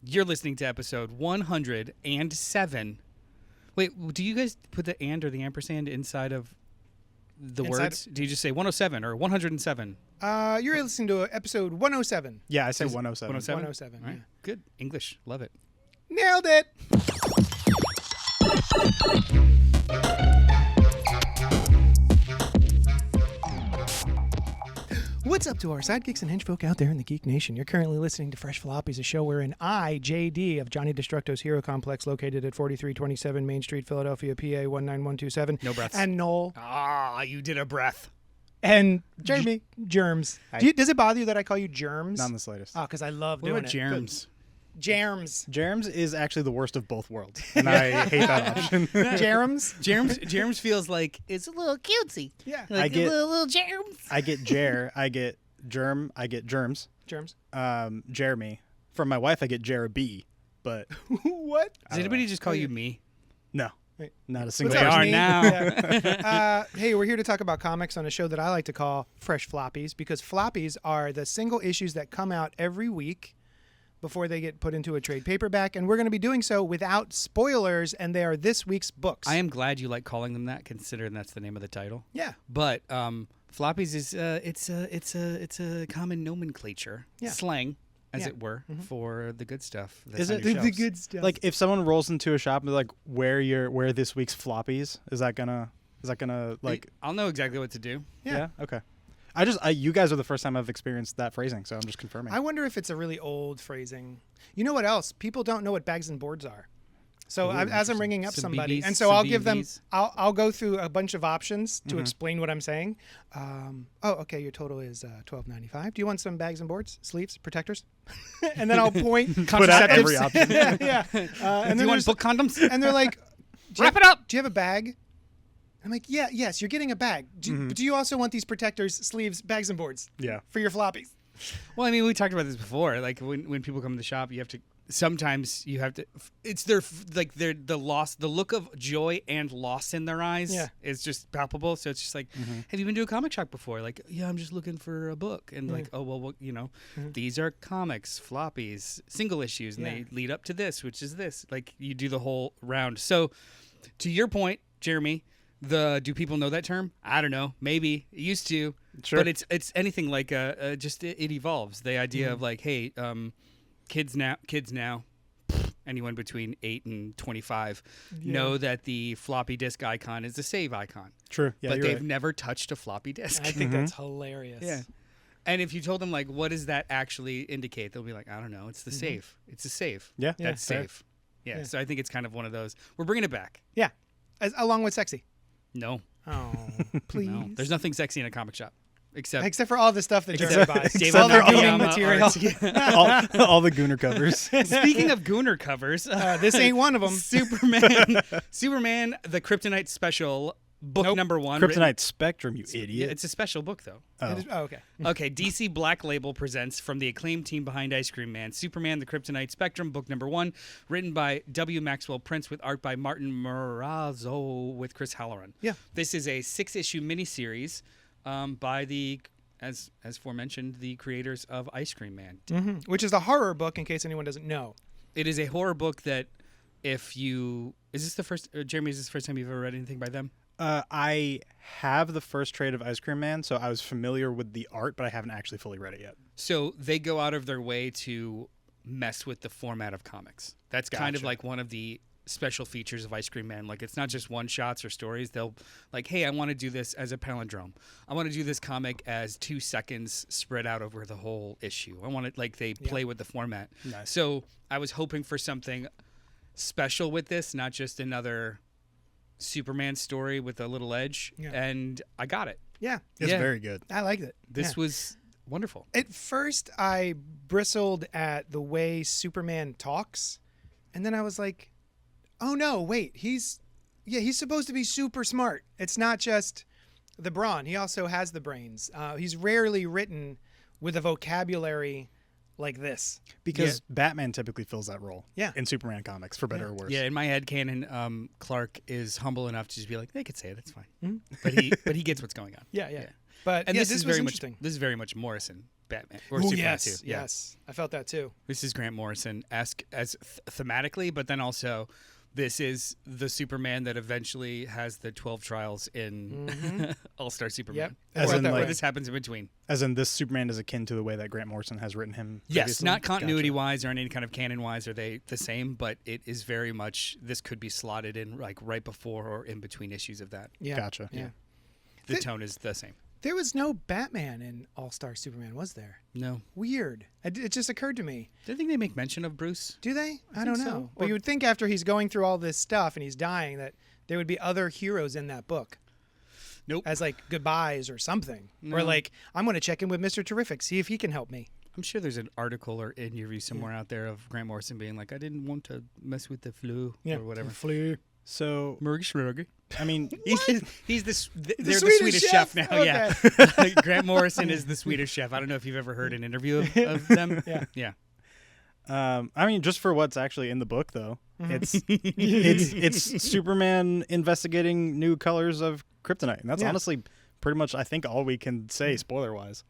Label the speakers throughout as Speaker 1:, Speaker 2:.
Speaker 1: You're listening to episode 107. Wait, do you guys put the and or the ampersand inside of the words? Do you just say 107 or 107?
Speaker 2: You're listening to episode 107.
Speaker 3: Yeah, I say 107.
Speaker 2: 107.
Speaker 1: All right.
Speaker 2: Yeah.
Speaker 1: Good. English. Love it.
Speaker 2: Nailed it. What's up to our sidekicks and henchfolk out there in the Geek Nation? You're currently listening to Fresh Floppies, a show wherein I, JD, of Johnny Destructo's Hero Complex, located at 4327 Main Street, Philadelphia, PA 19127.
Speaker 1: No breaths.
Speaker 2: And Noel.
Speaker 1: Ah, you did a breath.
Speaker 2: And
Speaker 3: Jeremy.
Speaker 2: Germs.
Speaker 3: Hi.
Speaker 2: Does it bother you that I call you Germs?
Speaker 3: Not in the slightest.
Speaker 2: Oh, because I love
Speaker 1: What
Speaker 2: doing
Speaker 1: about
Speaker 2: it.
Speaker 1: germs?
Speaker 2: Germs.
Speaker 3: Germs is actually the worst of both worlds, and I hate that option.
Speaker 2: Germs?
Speaker 1: Germs feels like it's a little cutesy.
Speaker 2: Yeah.
Speaker 1: Like
Speaker 3: I get-
Speaker 1: little germs.
Speaker 3: I get Jer, I get Germ, I get Germs.
Speaker 2: Germs.
Speaker 3: Jeremy. From my wife, I get Jeraby, but
Speaker 2: What?
Speaker 1: Does anybody just call you me?
Speaker 3: no,
Speaker 2: Wait.
Speaker 3: not a single
Speaker 2: What's up,
Speaker 1: They are
Speaker 3: person.
Speaker 2: Janine?
Speaker 1: now.
Speaker 2: Hey, we're here to talk about comics on a show that I like to call Fresh Floppies, because floppies are the single issues that come out every week before they get put into a trade paperback, and we're going to be doing so without spoilers, and they are this week's books.
Speaker 1: I am glad you like calling them that, considering that's the name of the title.
Speaker 2: Yeah.
Speaker 1: But floppies is it's a common nomenclature,
Speaker 2: Yeah.
Speaker 1: slang, as
Speaker 2: Yeah.
Speaker 1: it were, for the good stuff. That's
Speaker 3: Is
Speaker 1: on
Speaker 3: it
Speaker 1: your
Speaker 3: the
Speaker 1: shelves.
Speaker 2: good stuff.
Speaker 3: Like if someone rolls into a shop and they're like, "Where this week's floppies?" Is that gonna like?
Speaker 1: I'll know exactly what to do.
Speaker 2: Yeah.
Speaker 3: Okay. You guys are the first time I've experienced that phrasing, so I'm just confirming.
Speaker 2: I wonder if it's a really old phrasing. You know what else? People don't know what bags and boards are. So as I'm ringing up
Speaker 1: Some
Speaker 2: somebody,
Speaker 1: BBs,
Speaker 2: and so
Speaker 1: some
Speaker 2: I'll give them,
Speaker 1: B&Bs.
Speaker 2: I'll go through a bunch of options to explain what I'm saying. Okay, your total is $12.95. Do you want some bags and boards, sleeves, protectors? And then I'll point.
Speaker 3: Put out every
Speaker 2: contraceptives.
Speaker 3: option.
Speaker 2: Yeah. And
Speaker 1: Do
Speaker 2: then
Speaker 1: you want
Speaker 2: there's-
Speaker 1: book condoms?
Speaker 2: and they're like,
Speaker 1: Wrap it up.
Speaker 2: Do you have a bag? I'm like, yes, you're getting a bag. But do you also want these protectors, sleeves, bags and boards
Speaker 3: Yeah.
Speaker 2: for your floppies?
Speaker 1: Well, I mean, we talked about this before. Like when people come to the shop, you have to. Sometimes you have to. It's the look of joy and loss in their eyes.
Speaker 2: Yeah.
Speaker 1: Is just palpable. So it's just like, have you been to a comic shop before? Like, yeah, I'm just looking for a book. And like, oh well, these are comics, floppies, single issues, and
Speaker 2: Yeah.
Speaker 1: they lead up to this, which is this. Like you do the whole round. So, to your point, Jeremy. Do people know that term? I don't know. Maybe it used to,
Speaker 3: Sure.
Speaker 1: but it's anything like just it evolves. The idea of like, hey, kids now, anyone between 8 and 25 know that the floppy disk icon is the save icon,
Speaker 3: True. Yeah,
Speaker 1: but
Speaker 3: you're
Speaker 1: they've
Speaker 3: right.
Speaker 1: never touched a floppy disk.
Speaker 2: I think that's hilarious.
Speaker 1: Yeah. And if you told them like, what does that actually indicate? They'll be like, I don't know. It's the save. It's a save.
Speaker 3: Yeah.
Speaker 1: That's
Speaker 3: fair.
Speaker 1: safe. Yeah. So I think it's kind of one of those. We're bringing it back.
Speaker 2: Yeah. Along with sexy.
Speaker 1: No.
Speaker 2: Oh, please.
Speaker 1: No. There's nothing sexy in a comic shop. Except
Speaker 2: for all the stuff that Jeremy buys.
Speaker 1: David
Speaker 2: All the
Speaker 1: Nakayama
Speaker 2: gooning material.
Speaker 3: all the Gooner covers.
Speaker 1: Speaking of Gooner covers,
Speaker 2: This ain't one of them.
Speaker 1: Superman, the Kryptonite special, book number 1.
Speaker 3: Kryptonite Spectrum, you
Speaker 1: Yeah,
Speaker 3: idiot.
Speaker 1: it's a special book, though.
Speaker 3: Oh.
Speaker 2: Okay.
Speaker 1: Okay, DC Black Label presents from the acclaimed team behind Ice Cream Man, Superman, the Kryptonite Spectrum, book number 1, written by W. Maxwell Prince with art by Martin Morazzo with Chris Halloran.
Speaker 2: Yeah.
Speaker 1: This is a 6-issue miniseries by the, as aforementioned, the creators of Ice Cream Man.
Speaker 2: Which is a horror book, in case anyone doesn't know.
Speaker 1: It is a horror book that Jeremy, is this the first time you've ever read anything by them?
Speaker 3: I have the first trade of Ice Cream Man, so I was familiar with the art, but I haven't actually fully read it yet.
Speaker 1: So they go out of their way to mess with the format of comics. That's kind of
Speaker 3: Gotcha.
Speaker 1: like one of the special features of Ice Cream Man. Like, it's not just one-shots or stories. They'll like, hey, I want to do this as a palindrome. I want to do this comic as 2 seconds spread out over the whole issue. I want it like they play with the format.
Speaker 3: Nice.
Speaker 1: So I was hoping for something special with this, not just another Superman story with a little edge, and I got it.
Speaker 2: Yeah.
Speaker 3: It's
Speaker 1: Yeah.
Speaker 3: very good.
Speaker 2: I liked it.
Speaker 1: This
Speaker 2: Yeah.
Speaker 1: was wonderful.
Speaker 2: At first, I bristled at the way Superman talks, and then I was like, oh no, wait, he's supposed to be super smart. It's not just the brawn. He also has the brains. He's rarely written with a vocabulary like this.
Speaker 3: Because Batman typically fills that role in Superman comics, for better or worse.
Speaker 1: Yeah, in my headcanon, Clark is humble enough to just be like, they could say it, that's fine.
Speaker 2: Mm-hmm.
Speaker 1: But he gets what's going on.
Speaker 2: Yeah. But
Speaker 1: And
Speaker 2: yeah,
Speaker 1: this is
Speaker 2: was
Speaker 1: very
Speaker 2: interesting.
Speaker 1: much Morrison. Batman or
Speaker 2: Oh,
Speaker 1: Superman
Speaker 2: yes,
Speaker 1: 2. Yeah.
Speaker 2: yes. I felt that too.
Speaker 1: This is Grant Morrison-esque as thematically, but then also this is the Superman that eventually has the 12 trials in All-Star Superman.
Speaker 2: Yep.
Speaker 3: As
Speaker 2: Or
Speaker 3: in,
Speaker 2: that
Speaker 1: Where
Speaker 3: like-
Speaker 2: way.
Speaker 1: this happens in between.
Speaker 3: As in, this Superman is akin to the way that Grant Morrison has written him.
Speaker 1: Yes,
Speaker 3: previously?
Speaker 1: not
Speaker 3: Gotcha.
Speaker 1: continuity-wise or any kind of canon-wise are they the same, but it is very much, this could be slotted in like right before or in between issues of that.
Speaker 2: Yeah.
Speaker 3: Gotcha.
Speaker 2: Yeah.
Speaker 1: The tone is the same.
Speaker 2: There was no Batman in All-Star Superman, was there?
Speaker 1: No.
Speaker 2: Weird. It just occurred to me.
Speaker 1: Do you think they make mention of Bruce?
Speaker 2: Do they? I
Speaker 1: think
Speaker 2: don't know.
Speaker 1: so.
Speaker 2: But
Speaker 1: Or-
Speaker 2: you would think after he's going through all this stuff and he's dying that there would be other heroes in that book.
Speaker 1: Nope.
Speaker 2: As like goodbyes or something. Or
Speaker 1: No.
Speaker 2: like, I'm going to check in with Mr. Terrific, see if he can help me.
Speaker 1: I'm sure there's an article or interview somewhere out there of Grant Morrison being like, I didn't want to mess with the flu or whatever.
Speaker 2: Flu.
Speaker 3: So,
Speaker 1: Murgy.
Speaker 3: I mean,
Speaker 1: He's they're the
Speaker 2: Swedish
Speaker 1: Swedish
Speaker 2: chef?
Speaker 1: chef, now.
Speaker 2: Okay.
Speaker 1: Yeah, Grant Morrison is the Swedish chef. I don't know if you've ever heard an interview of them.
Speaker 2: Yeah.
Speaker 3: I mean, just for what's actually in the book, though, it's Superman investigating new colors of kryptonite, and that's
Speaker 2: Yeah.
Speaker 3: honestly pretty much, I think, all we can say spoiler wise.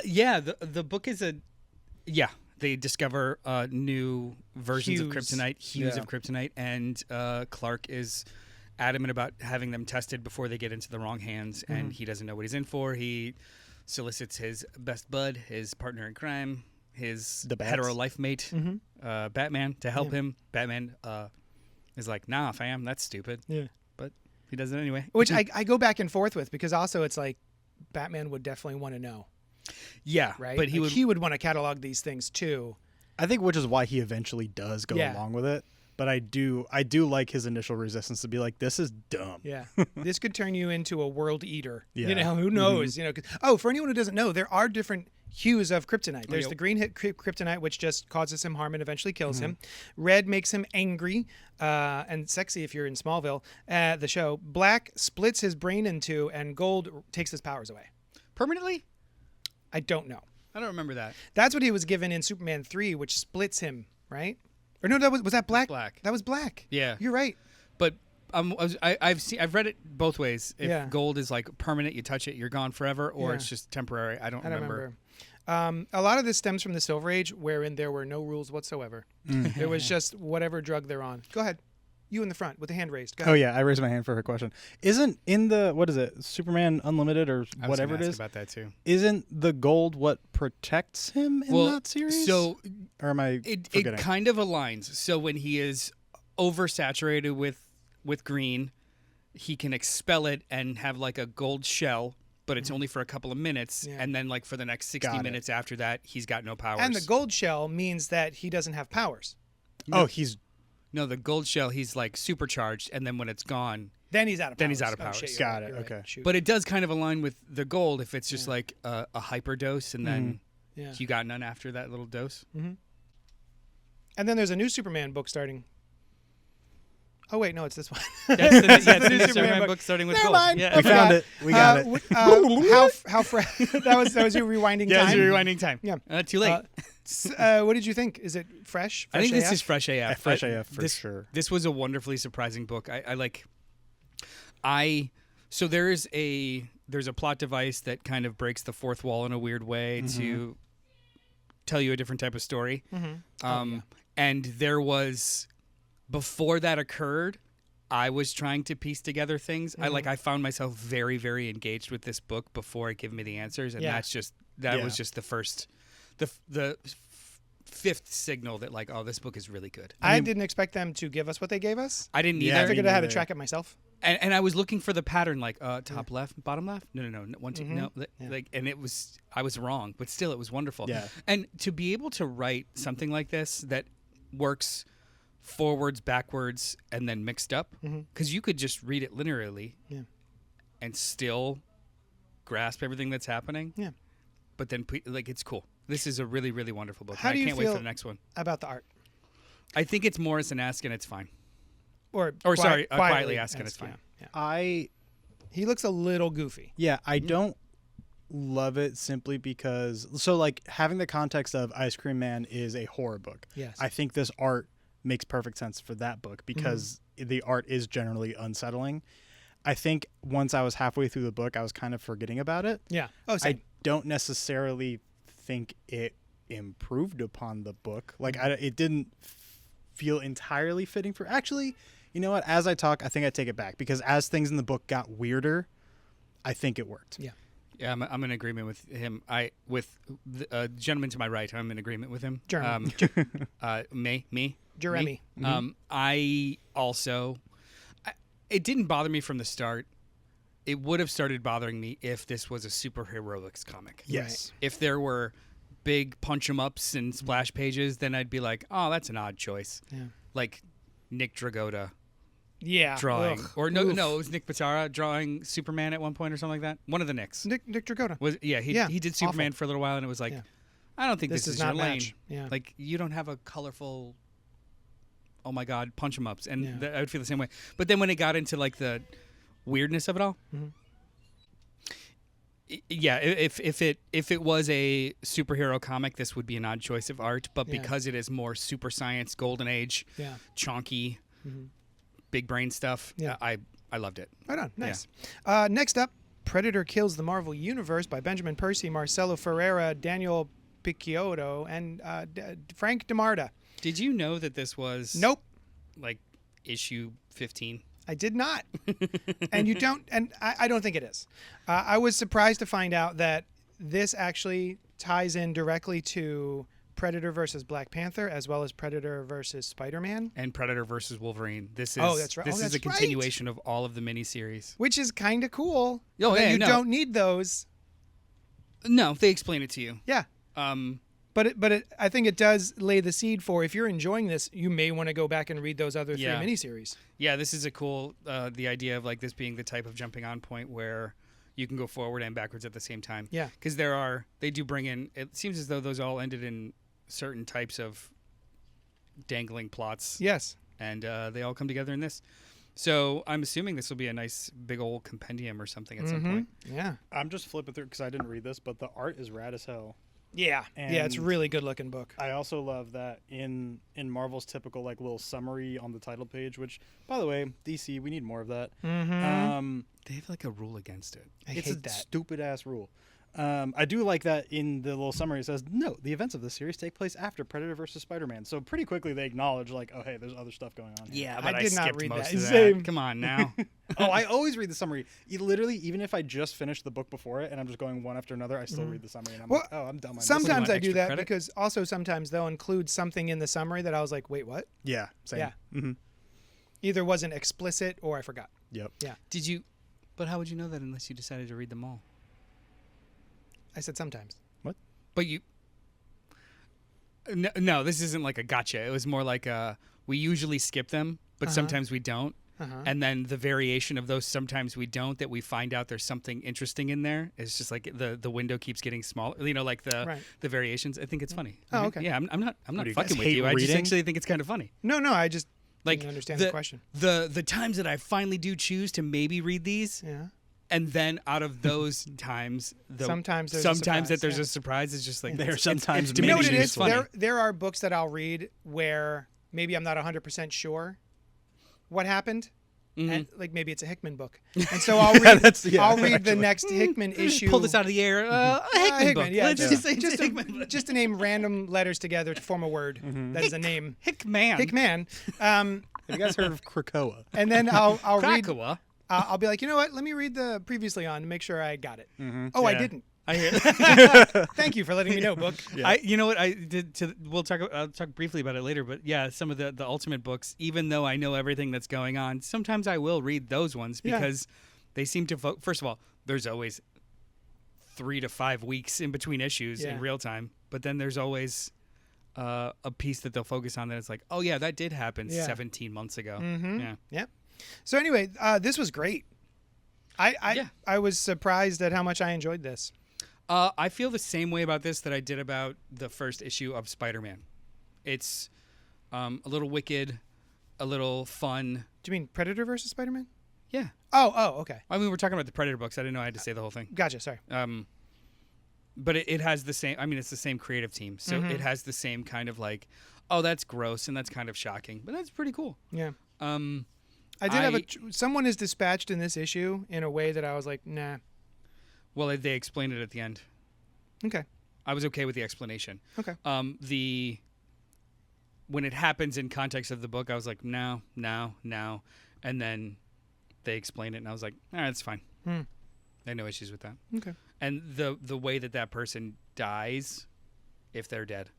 Speaker 1: Yeah. The book is they discover new versions of
Speaker 2: Hues.
Speaker 1: kryptonite, hues
Speaker 2: Yeah.
Speaker 1: of kryptonite, and Clark is adamant about having them tested before they get into the wrong hands, and he doesn't know what he's in for. He solicits his best bud, his partner in crime, his
Speaker 3: The Bats.
Speaker 1: hetero life mate, Batman, to help him. Batman is like, nah, fam, that's stupid.
Speaker 2: Yeah.
Speaker 1: But he does it anyway.
Speaker 2: Which I go back and forth with because also it's like Batman would definitely want to know,
Speaker 1: Yeah,
Speaker 2: right?
Speaker 1: but
Speaker 2: Like, he would want to catalog these things too.
Speaker 3: I think which is why he eventually does go
Speaker 2: Yeah.
Speaker 3: along with it. But I do like his initial resistance to be like, this is dumb.
Speaker 2: Yeah. This could turn you into a world eater.
Speaker 3: Yeah.
Speaker 2: You know, who knows? You know, 'cause- for anyone who doesn't know, there are different hues of kryptonite. There's the green kryptonite, which just causes him harm and eventually kills him. Red makes him angry and sexy if you're in Smallville, the show. Black splits his brain in two, and gold takes his powers away.
Speaker 1: permanently?
Speaker 2: I don't know.
Speaker 1: I don't remember that.
Speaker 2: That's what he was given in Superman 3, which splits him, right? Or no, was that black?
Speaker 1: Black.
Speaker 2: That was black.
Speaker 1: Yeah.
Speaker 2: You're right.
Speaker 1: But I've read it both ways. If
Speaker 2: Yeah.
Speaker 1: gold is like permanent, you touch it, you're gone forever, or
Speaker 2: Yeah.
Speaker 1: it's just temporary. I don't remember.
Speaker 2: A lot of this stems from the Silver Age, wherein there were no rules whatsoever. There was just whatever drug they're on. Go ahead. You in the front with the hand raised. Go
Speaker 3: Oh
Speaker 2: ahead.
Speaker 3: yeah, I raised my hand for her question. Isn't in the what is it, Superman Unlimited or
Speaker 1: I was
Speaker 3: whatever it
Speaker 1: gonna ask
Speaker 3: is?
Speaker 1: about that too.
Speaker 3: Isn't the gold what protects him in that series?
Speaker 1: So
Speaker 3: or am I
Speaker 1: it
Speaker 3: forgetting?
Speaker 1: kind of aligns. So when he is oversaturated with green, he can expel it and have like a gold shell, but it's only for a couple of minutes,
Speaker 2: Yeah.
Speaker 1: and then like for the next 60
Speaker 3: Got it.
Speaker 1: minutes after that, he's got no powers.
Speaker 2: And the gold shell means that he doesn't have powers.
Speaker 3: Oh, he's
Speaker 1: No, the gold shell, he's like supercharged, and then when it's gone.
Speaker 2: Then he's out of powers.
Speaker 1: Then he's out of
Speaker 2: Oh,
Speaker 1: powers.
Speaker 2: shit, you're
Speaker 3: Got
Speaker 2: right,
Speaker 3: it,
Speaker 2: you're right.
Speaker 3: okay.
Speaker 2: Shoot.
Speaker 1: But it does kind of align with the gold if it's just like a hyper dose, and then
Speaker 2: yeah.
Speaker 1: you got none after that little dose.
Speaker 2: And then there's a new Superman book starting. Oh wait, no, it's this one.
Speaker 1: That's the,
Speaker 2: That's
Speaker 1: yeah,
Speaker 2: the
Speaker 1: the
Speaker 2: new
Speaker 1: new
Speaker 2: Superman
Speaker 1: Superman
Speaker 2: book.
Speaker 1: book starting with
Speaker 2: Never
Speaker 1: gold.
Speaker 2: mind.
Speaker 1: Yeah.
Speaker 2: I
Speaker 3: We found it. We got it.
Speaker 2: How that was your rewinding
Speaker 1: Yeah,
Speaker 2: time.
Speaker 1: it's your rewinding time.
Speaker 2: Yeah.
Speaker 1: Too late.
Speaker 2: What did you think? Is it fresh?
Speaker 1: I think this
Speaker 2: AF?
Speaker 1: is fresh AF.
Speaker 3: Fresh AF for
Speaker 1: this,
Speaker 3: sure.
Speaker 1: This was a wonderfully surprising book. So there's a plot device that kind of breaks the fourth wall in a weird way to tell you a different type of story. And there was, before that occurred, I was trying to piece together things. I found myself very, very engaged with this book before it gave me the answers, and
Speaker 2: Yeah.
Speaker 1: that was just the first, the fifth signal that like, oh, this book is really good.
Speaker 2: I didn't expect them to give us what they gave us.
Speaker 1: I didn't
Speaker 3: Yeah,
Speaker 1: either.
Speaker 2: I figured I had to
Speaker 3: neither.
Speaker 2: track it myself.
Speaker 1: And I was looking for the pattern, like top left, bottom left. No, 1, 2, no. Like, and I was wrong, but still, it was wonderful.
Speaker 3: Yeah.
Speaker 1: And to be able to write something like this that works forwards, backwards, and then mixed up, because you could just read it linearly, and still grasp everything that's happening.
Speaker 2: Yeah.
Speaker 1: But then, it's cool. This is a really, really wonderful book.
Speaker 2: How
Speaker 1: and
Speaker 2: do
Speaker 1: I
Speaker 2: you
Speaker 1: can't wait
Speaker 2: feel
Speaker 1: for the next one.
Speaker 2: About the art.
Speaker 1: I think it's Morrison-esque, and it's fine.
Speaker 2: Or
Speaker 1: Quietly ask, and it's fine.
Speaker 2: Yeah. He looks a little goofy.
Speaker 3: I don't love it simply because like having the context of Ice Cream Man is a horror book.
Speaker 2: Yes.
Speaker 3: I think this art makes perfect sense for that book because the art is generally unsettling. I think once I was halfway through the book, I was kind of forgetting about it.
Speaker 2: Yeah. Oh,
Speaker 3: I
Speaker 2: same.
Speaker 3: don't necessarily think it improved upon the book. Like it didn't feel entirely fitting for. Actually, you know what? As I talk, I think I take it back, because as things in the book got weirder, I think it worked.
Speaker 2: Yeah.
Speaker 1: Yeah, I'm in agreement with him. With the gentleman to my right, I'm in agreement with him.
Speaker 2: Jeremy.
Speaker 1: Jeremy. I also, it didn't bother me from the start. It would have started bothering me if this was a superheroics comic.
Speaker 3: Yes.
Speaker 1: If there were big punch 'em ups and splash pages, then I'd be like, oh, that's an odd choice.
Speaker 2: Yeah.
Speaker 1: Like Nick Dragotta.
Speaker 2: Yeah.
Speaker 1: Drawing.
Speaker 2: Ugh.
Speaker 1: Or no,
Speaker 2: Oof.
Speaker 1: it was Nick Pitara drawing Superman at one point or something like that. One of the Nicks.
Speaker 2: Nick Dragotta.
Speaker 1: He did Superman for a little while, and it was like, I don't think this is
Speaker 2: not
Speaker 1: your lane.
Speaker 2: match. Yeah.
Speaker 1: Like, you don't have a colorful, oh my God, punch 'em ups. And
Speaker 2: Yeah.
Speaker 1: I would feel the same way. But then when it got into like the weirdness of it all, if it was a superhero comic, this would be an odd choice of art. But because it is more super science, golden age, chonky, big brain stuff, I loved it.
Speaker 2: Right on. Nice. Next up, Predator Kills the Marvel Universe by Benjamin Percy, Marcelo Ferreira, Daniel Picciotto, and Frank DeMarta.
Speaker 1: Did you know that this was like issue 15?
Speaker 2: I did not. And you don't, and I don't think it is. I was surprised to find out that this actually ties in directly to Predator versus Black Panther, as well as Predator versus Spider-Man.
Speaker 1: And Predator versus Wolverine. This is
Speaker 2: that's right.
Speaker 1: This is
Speaker 2: That's
Speaker 1: a continuation of all of the miniseries.
Speaker 2: Which is kind of cool.
Speaker 1: Oh,
Speaker 2: that
Speaker 1: yeah,
Speaker 2: you
Speaker 1: no.
Speaker 2: don't need those.
Speaker 1: No, they explain it to you.
Speaker 2: Yeah. But I think it does lay the seed for, if you're enjoying this, you may want to go back and read those other three miniseries.
Speaker 1: Yeah, this is a cool, the idea of like this being the type of jumping on point where you can go forward and backwards at the same time.
Speaker 2: Yeah.
Speaker 1: Because they do bring in, it seems as though those all ended in certain types of dangling plots.
Speaker 2: Yes.
Speaker 1: And they all come together in this. So I'm assuming this will be a nice big old compendium or something at some point.
Speaker 2: Yeah.
Speaker 3: I'm just flipping through because I didn't read this, but the art is rad as hell.
Speaker 2: Yeah. Yeah, it's a
Speaker 3: And
Speaker 2: really good looking book.
Speaker 3: I also love that in Marvel's typical like little summary on the title page, which, by the way, DC, we need more of that.
Speaker 1: They have like a rule against it.
Speaker 3: It's
Speaker 2: hate
Speaker 3: a
Speaker 2: that.
Speaker 3: stupid ass rule. I do like that in the little summary it says, no, the events of this series take place after Predator versus Spider-Man. So pretty quickly they acknowledge like, oh, hey, there's other stuff going on here.
Speaker 1: Yeah,
Speaker 2: I
Speaker 1: but I
Speaker 2: did not
Speaker 1: skipped
Speaker 2: read
Speaker 1: most
Speaker 2: that.
Speaker 1: of
Speaker 2: Same.
Speaker 1: that. Come on now.
Speaker 3: Oh, I always read the summary. Literally, even if I just finished the book before it and I'm just going one after another, I still read the summary. And I'm like, oh, I'm done.
Speaker 2: Sometimes I do
Speaker 1: extra
Speaker 2: that
Speaker 1: credit?
Speaker 2: because also sometimes they'll include something in the summary that I was like, wait, what?
Speaker 3: Yeah, same.
Speaker 2: Yeah.
Speaker 3: Mm-hmm.
Speaker 2: Either wasn't explicit or I forgot.
Speaker 3: Yep.
Speaker 2: Yeah.
Speaker 1: Did you? But how would you know that unless you decided to read them all?
Speaker 2: I said sometimes.
Speaker 1: But you. No, this isn't like a gotcha. It was more like we usually skip them, but sometimes we don't. And then the variation of those sometimes we don't, that we find out there's something interesting in there. It's just like the window keeps getting smaller. You know, like the variations. I think it's funny.
Speaker 2: Oh, okay.
Speaker 1: Yeah, I'm not
Speaker 3: do you
Speaker 1: fucking
Speaker 3: guys
Speaker 1: with
Speaker 3: hate
Speaker 1: you. I just
Speaker 3: reading?
Speaker 1: actually think it's kind of funny.
Speaker 2: No, I just
Speaker 1: Like
Speaker 2: didn't understand the question.
Speaker 1: The times that I finally do choose to maybe read these,
Speaker 2: Yeah.
Speaker 1: and then out of those times,
Speaker 2: Sometimes there's a surprise,
Speaker 1: that there's
Speaker 2: yeah.
Speaker 1: a surprise. It's just like
Speaker 3: There are
Speaker 1: it's
Speaker 3: sometimes
Speaker 2: You know what it
Speaker 1: diminishing.
Speaker 2: is?
Speaker 1: It's funny.
Speaker 2: There are books that I'll read where maybe I'm not 100% sure what happened. And like maybe it's a Hickman book, and so I'll read. I'll read the next Hickman issue.
Speaker 1: Pull this out of the air. A Hickman book.
Speaker 2: Yeah,
Speaker 1: Let's just say it's a Hickman book.
Speaker 2: just to name random letters together to form a word that is a name.
Speaker 1: Hickman.
Speaker 2: Hickman.
Speaker 3: Have you guys heard of Krakoa?
Speaker 2: And then I'll read.
Speaker 1: Krakoa.
Speaker 2: I'll be like, you know what? Let me read the previously on to make sure I got it. Oh, I didn't.
Speaker 1: I hear.
Speaker 2: Thank you for letting me know, book.
Speaker 1: You know what I did. I'll talk briefly about it later. But yeah, some of the Ultimate books, even though I know everything that's going on, sometimes I will read those ones because they seem to. First of all, there's always 3 to 5 weeks in between issues in real time. But then there's always a piece that they'll focus on that it's like, oh yeah, that did happen 17 months ago. Yeah.
Speaker 2: So anyway, this was great. I was surprised at how much I enjoyed this.
Speaker 1: I feel the same way about this that I did about the first issue of Spider-Man. It's a little wicked, a little fun.
Speaker 2: Do you mean Predator versus Spider-Man?
Speaker 1: Yeah.
Speaker 2: Oh, okay.
Speaker 1: I mean, we're talking about the Predator books. I didn't know I had to say the whole thing.
Speaker 2: Gotcha. Sorry.
Speaker 1: But it has the same. I mean, it's the same creative team, so it has the same kind of like, oh, that's gross and that's kind of shocking, but that's pretty cool.
Speaker 2: Yeah. I did have someone is dispatched in this issue in a way that I was like, nah.
Speaker 1: Well, they explained it at the end.
Speaker 2: Okay.
Speaker 1: I was okay with the explanation.
Speaker 2: Okay.
Speaker 1: When it happens in context of the book, I was like, no, and then they explained it, and I was like, all right, it's fine. I had no issues with that.
Speaker 2: Okay.
Speaker 1: And the way that person dies, if they're dead,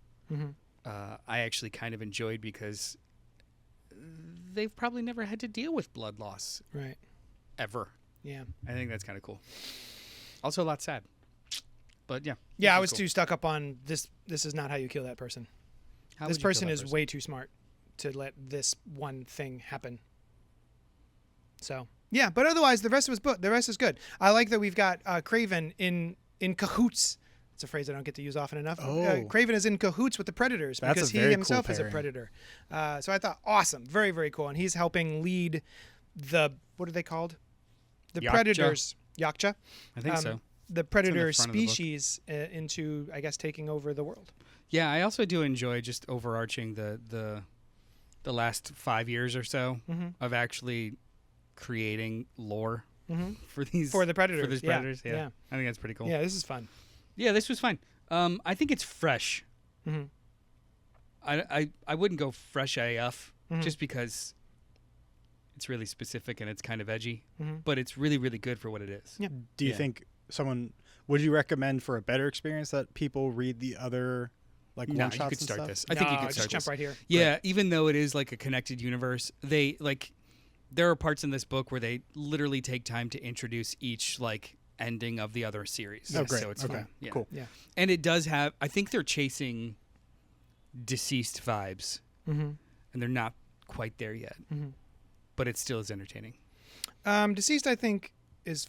Speaker 1: I actually kind of enjoyed because they've probably never had to deal with blood loss.
Speaker 2: Right.
Speaker 1: Ever.
Speaker 2: Yeah.
Speaker 1: I think that's kind of cool. Also a lot sad. But yeah.
Speaker 2: Yeah, I was too stuck up on this. This is not how you kill that person.
Speaker 1: How
Speaker 2: This
Speaker 1: would you kill
Speaker 2: person
Speaker 1: that
Speaker 2: is way too smart to let this one thing happen. So yeah, but otherwise the rest of his book, the rest is good. I like that we've got Craven in cahoots. It's a phrase I don't get to use often enough.
Speaker 3: Oh.
Speaker 2: Craven is in cahoots with the Predators
Speaker 3: That's
Speaker 2: because
Speaker 3: a
Speaker 2: he
Speaker 3: very
Speaker 2: himself
Speaker 3: cool
Speaker 2: is a
Speaker 3: pairing.
Speaker 2: Predator. So I thought awesome, very very cool, and he's helping lead the what are they called? The
Speaker 1: Yaktja.
Speaker 2: Predators. Yaktja.
Speaker 1: I think so.
Speaker 2: The Predator
Speaker 1: front of the book.
Speaker 2: species into, I guess, taking over the world.
Speaker 1: Yeah, I also do enjoy just overarching the last 5 years or so of actually creating lore for the Predators. Yeah. I think that's pretty cool.
Speaker 2: Yeah, this is fun.
Speaker 1: Yeah, this was fun. I think it's fresh.
Speaker 2: Mm-hmm.
Speaker 1: I wouldn't go fresh AF just because it's really specific and it's kind of edgy, but it's really really good for what it is.
Speaker 2: Yeah.
Speaker 3: Do you
Speaker 1: Yeah.
Speaker 3: think would you recommend for a better experience that people read the other
Speaker 1: No,
Speaker 3: one
Speaker 1: you
Speaker 3: shots
Speaker 1: could
Speaker 3: and
Speaker 1: start
Speaker 3: stuff?
Speaker 1: this. I think you could
Speaker 2: just
Speaker 1: start
Speaker 2: jump
Speaker 1: this.
Speaker 2: right here.
Speaker 1: Yeah, even though it is like a connected universe, there are parts in this book where they literally take time to introduce each like ending of the other series.
Speaker 3: Oh, great.
Speaker 1: So it's
Speaker 3: Okay.
Speaker 1: fun. Yeah.
Speaker 3: Cool.
Speaker 2: Yeah.
Speaker 1: And it does have. I think they're chasing deceased vibes, and they're not quite there yet. But it still is entertaining.
Speaker 2: Deceased, I think, is...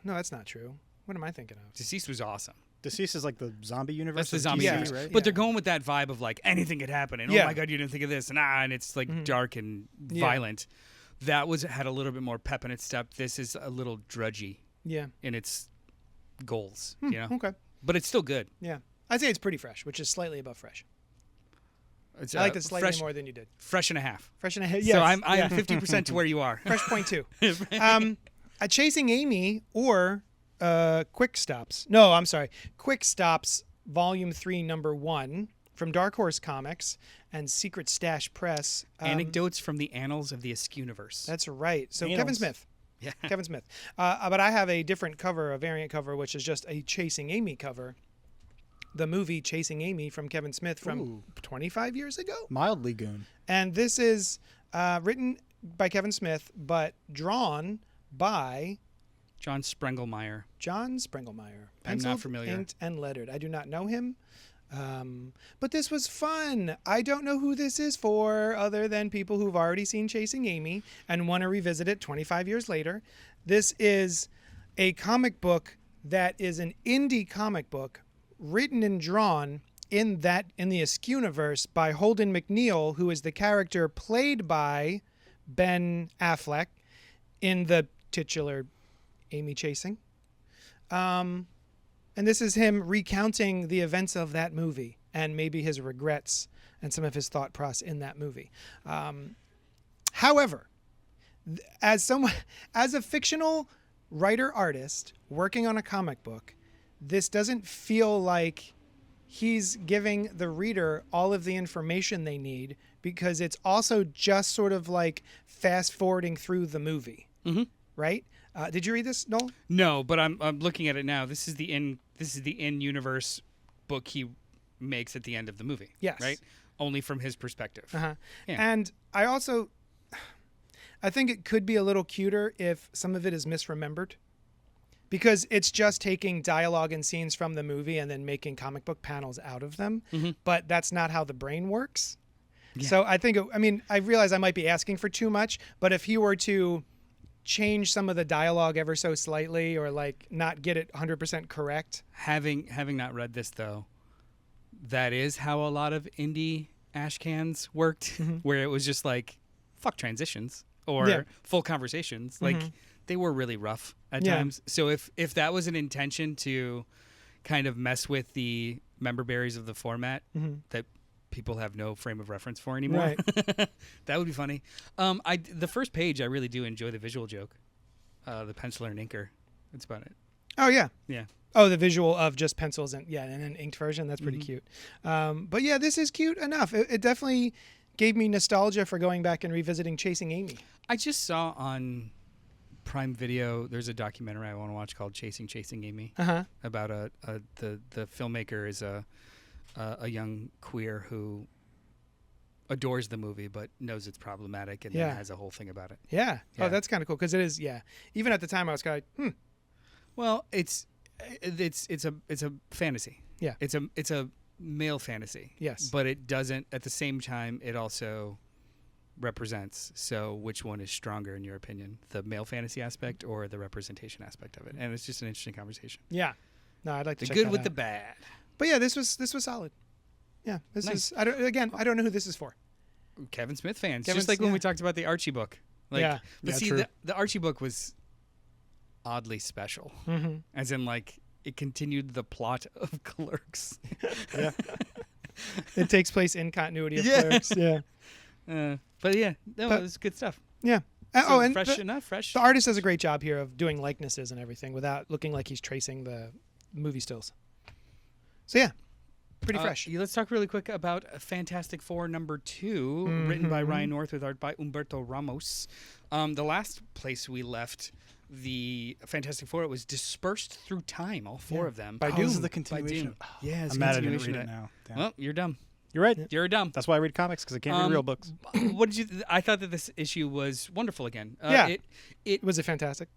Speaker 2: no, that's not true. What am I thinking of?
Speaker 1: Deceased was awesome.
Speaker 3: Deceased is like the zombie universe.
Speaker 1: That's the
Speaker 3: of
Speaker 1: zombie
Speaker 3: DC,
Speaker 1: universe.
Speaker 3: right?
Speaker 1: But they're going with that vibe of like anything could happen, and
Speaker 2: Yeah.
Speaker 1: oh my god, you didn't think of this, and it's like dark and
Speaker 2: Yeah.
Speaker 1: violent. That had a little bit more pep in its step. This is a little drudgy
Speaker 2: Yeah.
Speaker 1: in its goals, you know.
Speaker 2: Okay.
Speaker 1: But it's still good.
Speaker 2: Yeah. I'd say it's pretty fresh, which is slightly above fresh.
Speaker 1: It's,
Speaker 2: I like this slightly
Speaker 1: fresh,
Speaker 2: more than you did.
Speaker 1: fresh and a half.
Speaker 2: Fresh and a half.
Speaker 1: So
Speaker 2: Yes.
Speaker 1: I'm
Speaker 2: yeah.
Speaker 1: 50% to where you are.
Speaker 2: Fresh point two. Chasing Amy or Quick Stops. No, I'm sorry. Quick Stops, Volume 3, Number 1 from Dark Horse Comics and Secret Stash Press.
Speaker 1: Anecdotes from the annals of the Askewniverse.
Speaker 2: That's right. So
Speaker 3: Annals.
Speaker 2: Kevin Smith.
Speaker 1: Yeah.
Speaker 2: Kevin Smith. But I have a different cover, a variant cover, which is just a Chasing Amy cover. The movie Chasing Amy from Kevin Smith from
Speaker 3: Ooh.
Speaker 2: 25 years ago.
Speaker 3: Mildly goon.
Speaker 2: And this is written by Kevin Smith, but drawn by
Speaker 1: John Sprengelmeyer.
Speaker 2: John Sprengelmeyer.
Speaker 1: I'm not
Speaker 2: Penciled,
Speaker 1: familiar.
Speaker 2: inked, and lettered. I do not know him. But this was fun. I don't know who this is for other than people who've already seen Chasing Amy and want to revisit it 25 years later. This is a comic book that is an indie comic book written and drawn in the Askewniverse by Holden McNeil, who is the character played by Ben Affleck in the titular Amy Chasing. And this is him recounting the events of that movie and maybe his regrets and some of his thought process in that movie. However, as a fictional writer-artist working on a comic book, this doesn't feel like he's giving the reader all of the information they need, because it's also just sort of like fast-forwarding through the movie, right? Did you read this, Noel?
Speaker 1: No, but I'm looking at it now. This is the in-universe book he makes at the end of the movie.
Speaker 2: Yes.
Speaker 1: Right? Only from his perspective.
Speaker 2: Uh-huh.
Speaker 1: Yeah.
Speaker 2: And I think it could be a little cuter if some of it is misremembered, because it's just taking dialogue and scenes from the movie and then making comic book panels out of them. But that's not how the brain works.
Speaker 1: Yeah.
Speaker 2: So I think, I realize I might be asking for too much, but if he were to change some of the dialogue ever so slightly, or like not get it 100% correct.
Speaker 1: Having not read this though, that is how a lot of indie ash cans worked, where it was just like fuck transitions or
Speaker 2: Yeah.
Speaker 1: full conversations. Like they were really rough at
Speaker 2: Yeah.
Speaker 1: times. So if that was an intention to kind of mess with the member berries of the format that people have no frame of reference for anymore,
Speaker 2: Right.
Speaker 1: that would be funny. The first page, I really do enjoy the visual joke, the penciler and inker. That's about it.
Speaker 2: Oh yeah.
Speaker 1: Yeah.
Speaker 2: Oh, the visual of just pencils and an inked version. That's pretty cute. But yeah, this is cute enough. It definitely gave me nostalgia for going back and revisiting Chasing Amy.
Speaker 1: I just saw on Prime Video, there's a documentary I want to watch called Chasing Amy about the filmmaker is a young queer who adores the movie but knows it's problematic and then has a whole thing about it.
Speaker 2: Yeah. Oh, that's kind of cool because it is. Yeah. Even at the time, I was kind of
Speaker 1: Well, it's a fantasy.
Speaker 2: Yeah.
Speaker 1: It's a male fantasy.
Speaker 2: Yes.
Speaker 1: But it doesn't. At the same time, it also represents. So, which one is stronger in your opinion, the male fantasy aspect or the representation aspect of it? And it's just an interesting conversation.
Speaker 2: Yeah. No, I'd like to
Speaker 1: The
Speaker 2: check
Speaker 1: good
Speaker 2: that
Speaker 1: with
Speaker 2: out.
Speaker 1: the bad.
Speaker 2: But yeah, this was solid. Yeah. This
Speaker 1: Nice.
Speaker 2: is. I don't know who this is for.
Speaker 1: Kevin Smith fans,
Speaker 2: Kevin's-
Speaker 1: just like when
Speaker 2: yeah.
Speaker 1: we talked about the Archie book. Like,
Speaker 2: Yeah.
Speaker 1: But
Speaker 3: Yeah,
Speaker 1: see,
Speaker 3: true.
Speaker 1: the Archie book was oddly special, as in like it continued the plot of Clerks.
Speaker 3: Yeah.
Speaker 2: It takes place in continuity of
Speaker 1: Yeah.
Speaker 2: Clerks. Yeah.
Speaker 1: But yeah, no,
Speaker 2: But-
Speaker 1: it was good stuff.
Speaker 2: Yeah.
Speaker 1: So
Speaker 2: And
Speaker 1: fresh enough, fresh.
Speaker 2: the artist does a great job here of doing likenesses and everything without looking like he's tracing the movie stills. So yeah, pretty fresh.
Speaker 1: Let's talk really quick about Fantastic Four #2, written by Ryan North with art by Humberto Ramos. The last place we left the Fantastic Four, it was dispersed through time, all four of them.
Speaker 2: By
Speaker 3: This is
Speaker 2: Doom.
Speaker 3: the
Speaker 1: By
Speaker 3: continuation.
Speaker 1: Doom. Yeah, it's
Speaker 3: I'm
Speaker 1: a
Speaker 3: mad I didn't
Speaker 1: continuation
Speaker 3: read it
Speaker 1: of
Speaker 3: now. Damn.
Speaker 1: Well, you're dumb.
Speaker 3: You're right.
Speaker 1: You're dumb.
Speaker 3: That's why I read comics, because I can't read real books.
Speaker 1: What did you? I thought that this issue was wonderful again.
Speaker 2: Yeah.
Speaker 1: It
Speaker 2: Was it fantastic?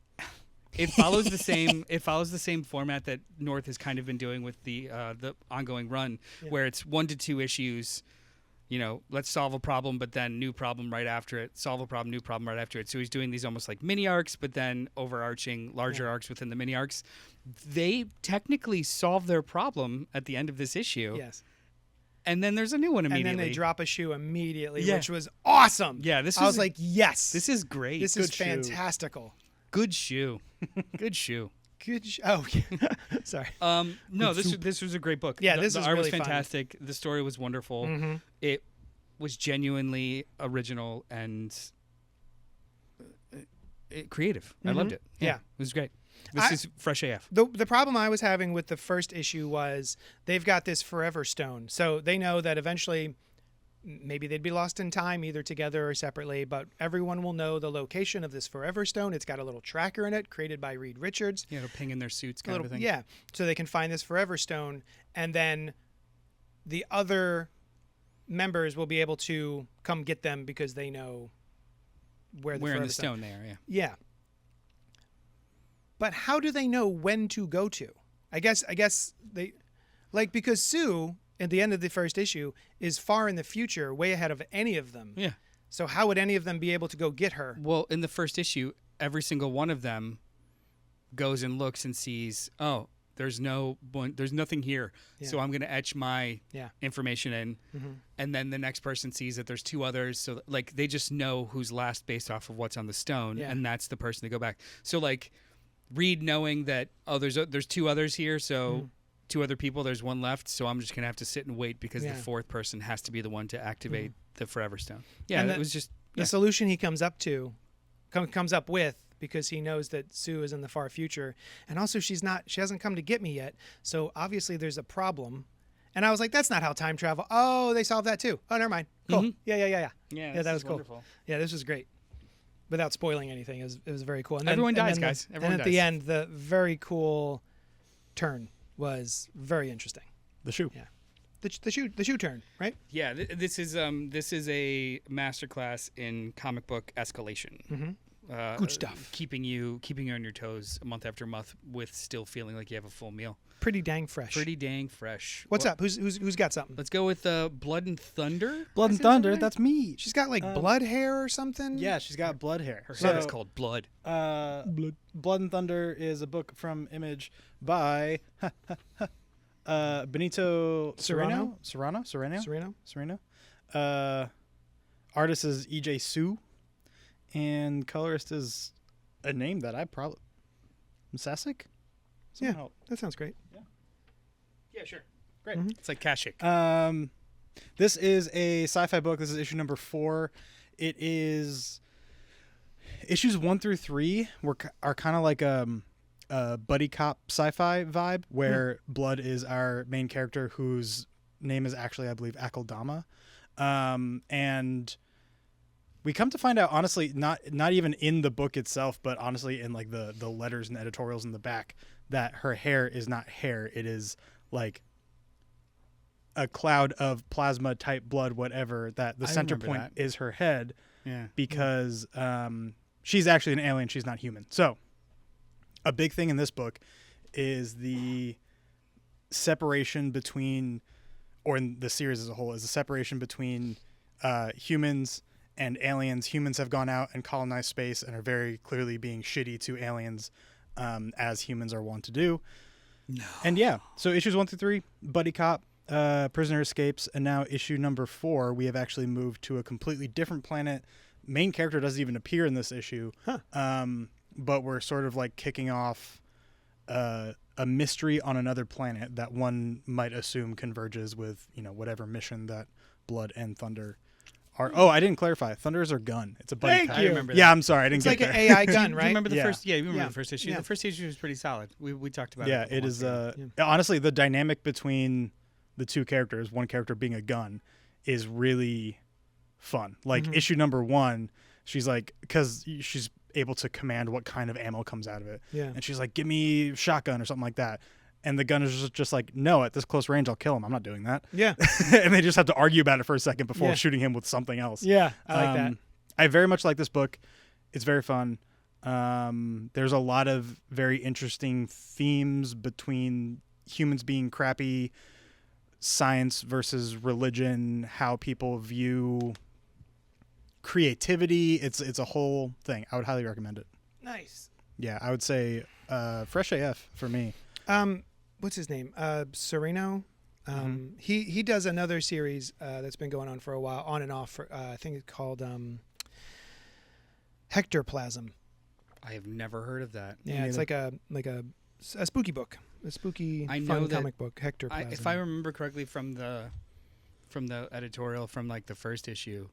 Speaker 1: it follows the same. It follows the same format that North has kind of been doing with the ongoing run, where it's 1 to 2 issues. You know, let's solve a problem, but then new problem right after it. Solve a problem, new problem right after it. So he's doing these almost like mini arcs, but then overarching larger arcs within the mini arcs. They technically solve their problem at the end of this issue.
Speaker 2: Yes.
Speaker 1: And then there's a new one immediately.
Speaker 2: And then they drop a shoe immediately,
Speaker 1: Yeah.
Speaker 2: which was awesome.
Speaker 1: Yeah,
Speaker 2: I was like, yes,
Speaker 1: this is great.
Speaker 2: this
Speaker 3: good
Speaker 2: is
Speaker 3: shoe.
Speaker 2: fantastical.
Speaker 1: Good shoe. Good shoe.
Speaker 2: Good. Oh, yeah. Sorry.
Speaker 1: No, this was a great book.
Speaker 2: Yeah,
Speaker 1: the,
Speaker 2: this
Speaker 1: the
Speaker 2: is
Speaker 1: art
Speaker 2: really
Speaker 1: was
Speaker 2: fun.
Speaker 1: fantastic. The story was wonderful. It was genuinely original and creative. I loved it.
Speaker 2: Yeah.
Speaker 1: It was great. This is fresh AF.
Speaker 2: The problem I was having with the first issue was they've got this forever stone. So they know that eventually maybe they'd be lost in time either together or separately, but everyone will know the location of this forever stone. It's got a little tracker in it created by Reed Richards.
Speaker 1: Yeah, they're pinging their suits kind of a thing.
Speaker 2: Yeah. So they can find this forever stone and then the other members will be able to come get them because they know where the
Speaker 1: Where in
Speaker 2: forever
Speaker 1: the stone they are, yeah.
Speaker 2: Yeah. But how do they know when to go to? I guess they because Sue at the end of the first issue is far in the future, way ahead of any of them.
Speaker 1: Yeah.
Speaker 2: So how would any of them be able to go get her?
Speaker 1: Well, in the first issue, every single one of them goes and looks and sees, oh, there's nothing here.
Speaker 2: Yeah.
Speaker 1: So I'm going to etch my
Speaker 2: Yeah.
Speaker 1: information in. And then the next person sees that there's 2 others. So like they just know who's last based off of what's on the stone.
Speaker 2: Yeah.
Speaker 1: And that's the person to go back. So like Reed knowing that, oh, there's 2 others here. So 2 other people, there's 1 left. So I'm just going to have to sit and wait because
Speaker 2: Yeah.
Speaker 1: the 4th person has to be the one to activate the Forever Stone. Yeah,
Speaker 2: And
Speaker 1: it was just,
Speaker 2: The solution he comes up with, because he knows that Sue is in the far future, and also she hasn't come to get me yet, so obviously there's a problem. And I was like, that's not how time travel. Oh, they solved that too. Oh, never mind. Cool. Yeah.
Speaker 1: yeah,
Speaker 2: that
Speaker 1: this
Speaker 2: was
Speaker 1: is
Speaker 2: cool.
Speaker 1: wonderful.
Speaker 2: Yeah, this was great. Without spoiling anything, it was very cool. And
Speaker 1: Everyone dies,
Speaker 2: then
Speaker 1: guys. Everyone
Speaker 2: and at
Speaker 1: dies.
Speaker 2: the end, the very cool turn was very interesting.
Speaker 3: The shoe.
Speaker 2: Yeah, the shoe turn, right?
Speaker 1: Yeah, this is a masterclass in comic book escalation.
Speaker 2: Good stuff.
Speaker 1: Keeping you on your toes month after month with still feeling like you have a full meal.
Speaker 2: Pretty dang fresh.
Speaker 1: Pretty dang fresh.
Speaker 2: What's
Speaker 1: Well,
Speaker 2: up? Who's got something?
Speaker 1: Let's go with Blood and Thunder.
Speaker 3: Blood and Thunder. That's me.
Speaker 2: She's got like blood hair or something.
Speaker 3: Yeah, she's got blood hair.
Speaker 1: Her hair is called Blood.
Speaker 3: Blood and Thunder is a book from Image by Benito
Speaker 2: Serrano?
Speaker 3: Serrano. Artist is E.J. Sue, and colorist is a name that I probably Sasek.
Speaker 2: Yeah, that sounds great.
Speaker 1: Yeah, sure. Great. It's like Kashik.
Speaker 3: This is a sci-fi book. This is issue number 4. It is issues 1 through 3 are kind of like buddy cop sci-fi vibe where Blood is our main character whose name is actually, I believe, Akeldama. And we come to find out, honestly, not even in the book itself, but honestly in like the letters and editorials in the back, that her hair is not hair. It is like a cloud of plasma type blood, whatever, that the center point is her head.
Speaker 1: Yeah.
Speaker 3: Because she's actually an alien. She's not human. So a big thing in this book is the separation between, or in the series as a whole, is the separation between humans and aliens. Humans have gone out and colonized space and are very clearly being shitty to aliens, as humans are wont to do.
Speaker 1: No.
Speaker 3: And yeah, so issues 1 through 3, buddy cop, prisoner escapes, and now issue number 4, we have actually moved to a completely different planet. Main character doesn't even appear in this issue, but we're sort of like kicking off a mystery on another planet that one might assume converges with, whatever mission that Blood and Thunder are. Oh, I didn't clarify. Thunder is our gun. It's a buddy
Speaker 2: Thank
Speaker 3: cop.
Speaker 2: you.
Speaker 1: I remember that.
Speaker 3: Yeah, I'm sorry. I didn't
Speaker 2: It's
Speaker 3: get
Speaker 2: like
Speaker 3: there.
Speaker 2: an AI gun,
Speaker 1: Do
Speaker 2: right?
Speaker 1: you remember the
Speaker 3: Yeah.
Speaker 1: first? Yeah, you remember
Speaker 2: Yeah.
Speaker 1: the first issue.
Speaker 2: Yeah.
Speaker 1: The first issue was pretty solid. We talked about it.
Speaker 3: Yeah,
Speaker 1: a couple
Speaker 3: it is.
Speaker 1: months ago.
Speaker 3: Honestly, the dynamic between the two characters, one character being a gun, is really fun. Like issue number 1, she's like, because she's able to command what kind of ammo comes out of it.
Speaker 2: Yeah.
Speaker 3: And she's like, give me shotgun or something like that. And the gun is just like, no, at this close range, I'll kill him. I'm not doing that.
Speaker 2: Yeah.
Speaker 3: And they just have to argue about it for a second before
Speaker 2: Yeah.
Speaker 3: shooting him with something else.
Speaker 2: Yeah. I like that.
Speaker 3: I very much like this book. It's very fun. There's a lot of very interesting themes between humans being crappy, science versus religion, how people view creativity. It's a whole thing. I would highly recommend it.
Speaker 2: Nice.
Speaker 3: Yeah, I would say Fresh AF for me.
Speaker 2: What's his name? Sereno. He does another series that's been going on for a while, on and off. For I think it's called Hectoplasm.
Speaker 1: I have never heard of that.
Speaker 2: Yeah, it's like a spooky book, a spooky
Speaker 1: I know
Speaker 2: fun
Speaker 1: that
Speaker 2: comic book. Hectoplasm.
Speaker 1: If I remember correctly from the editorial from like the first issue,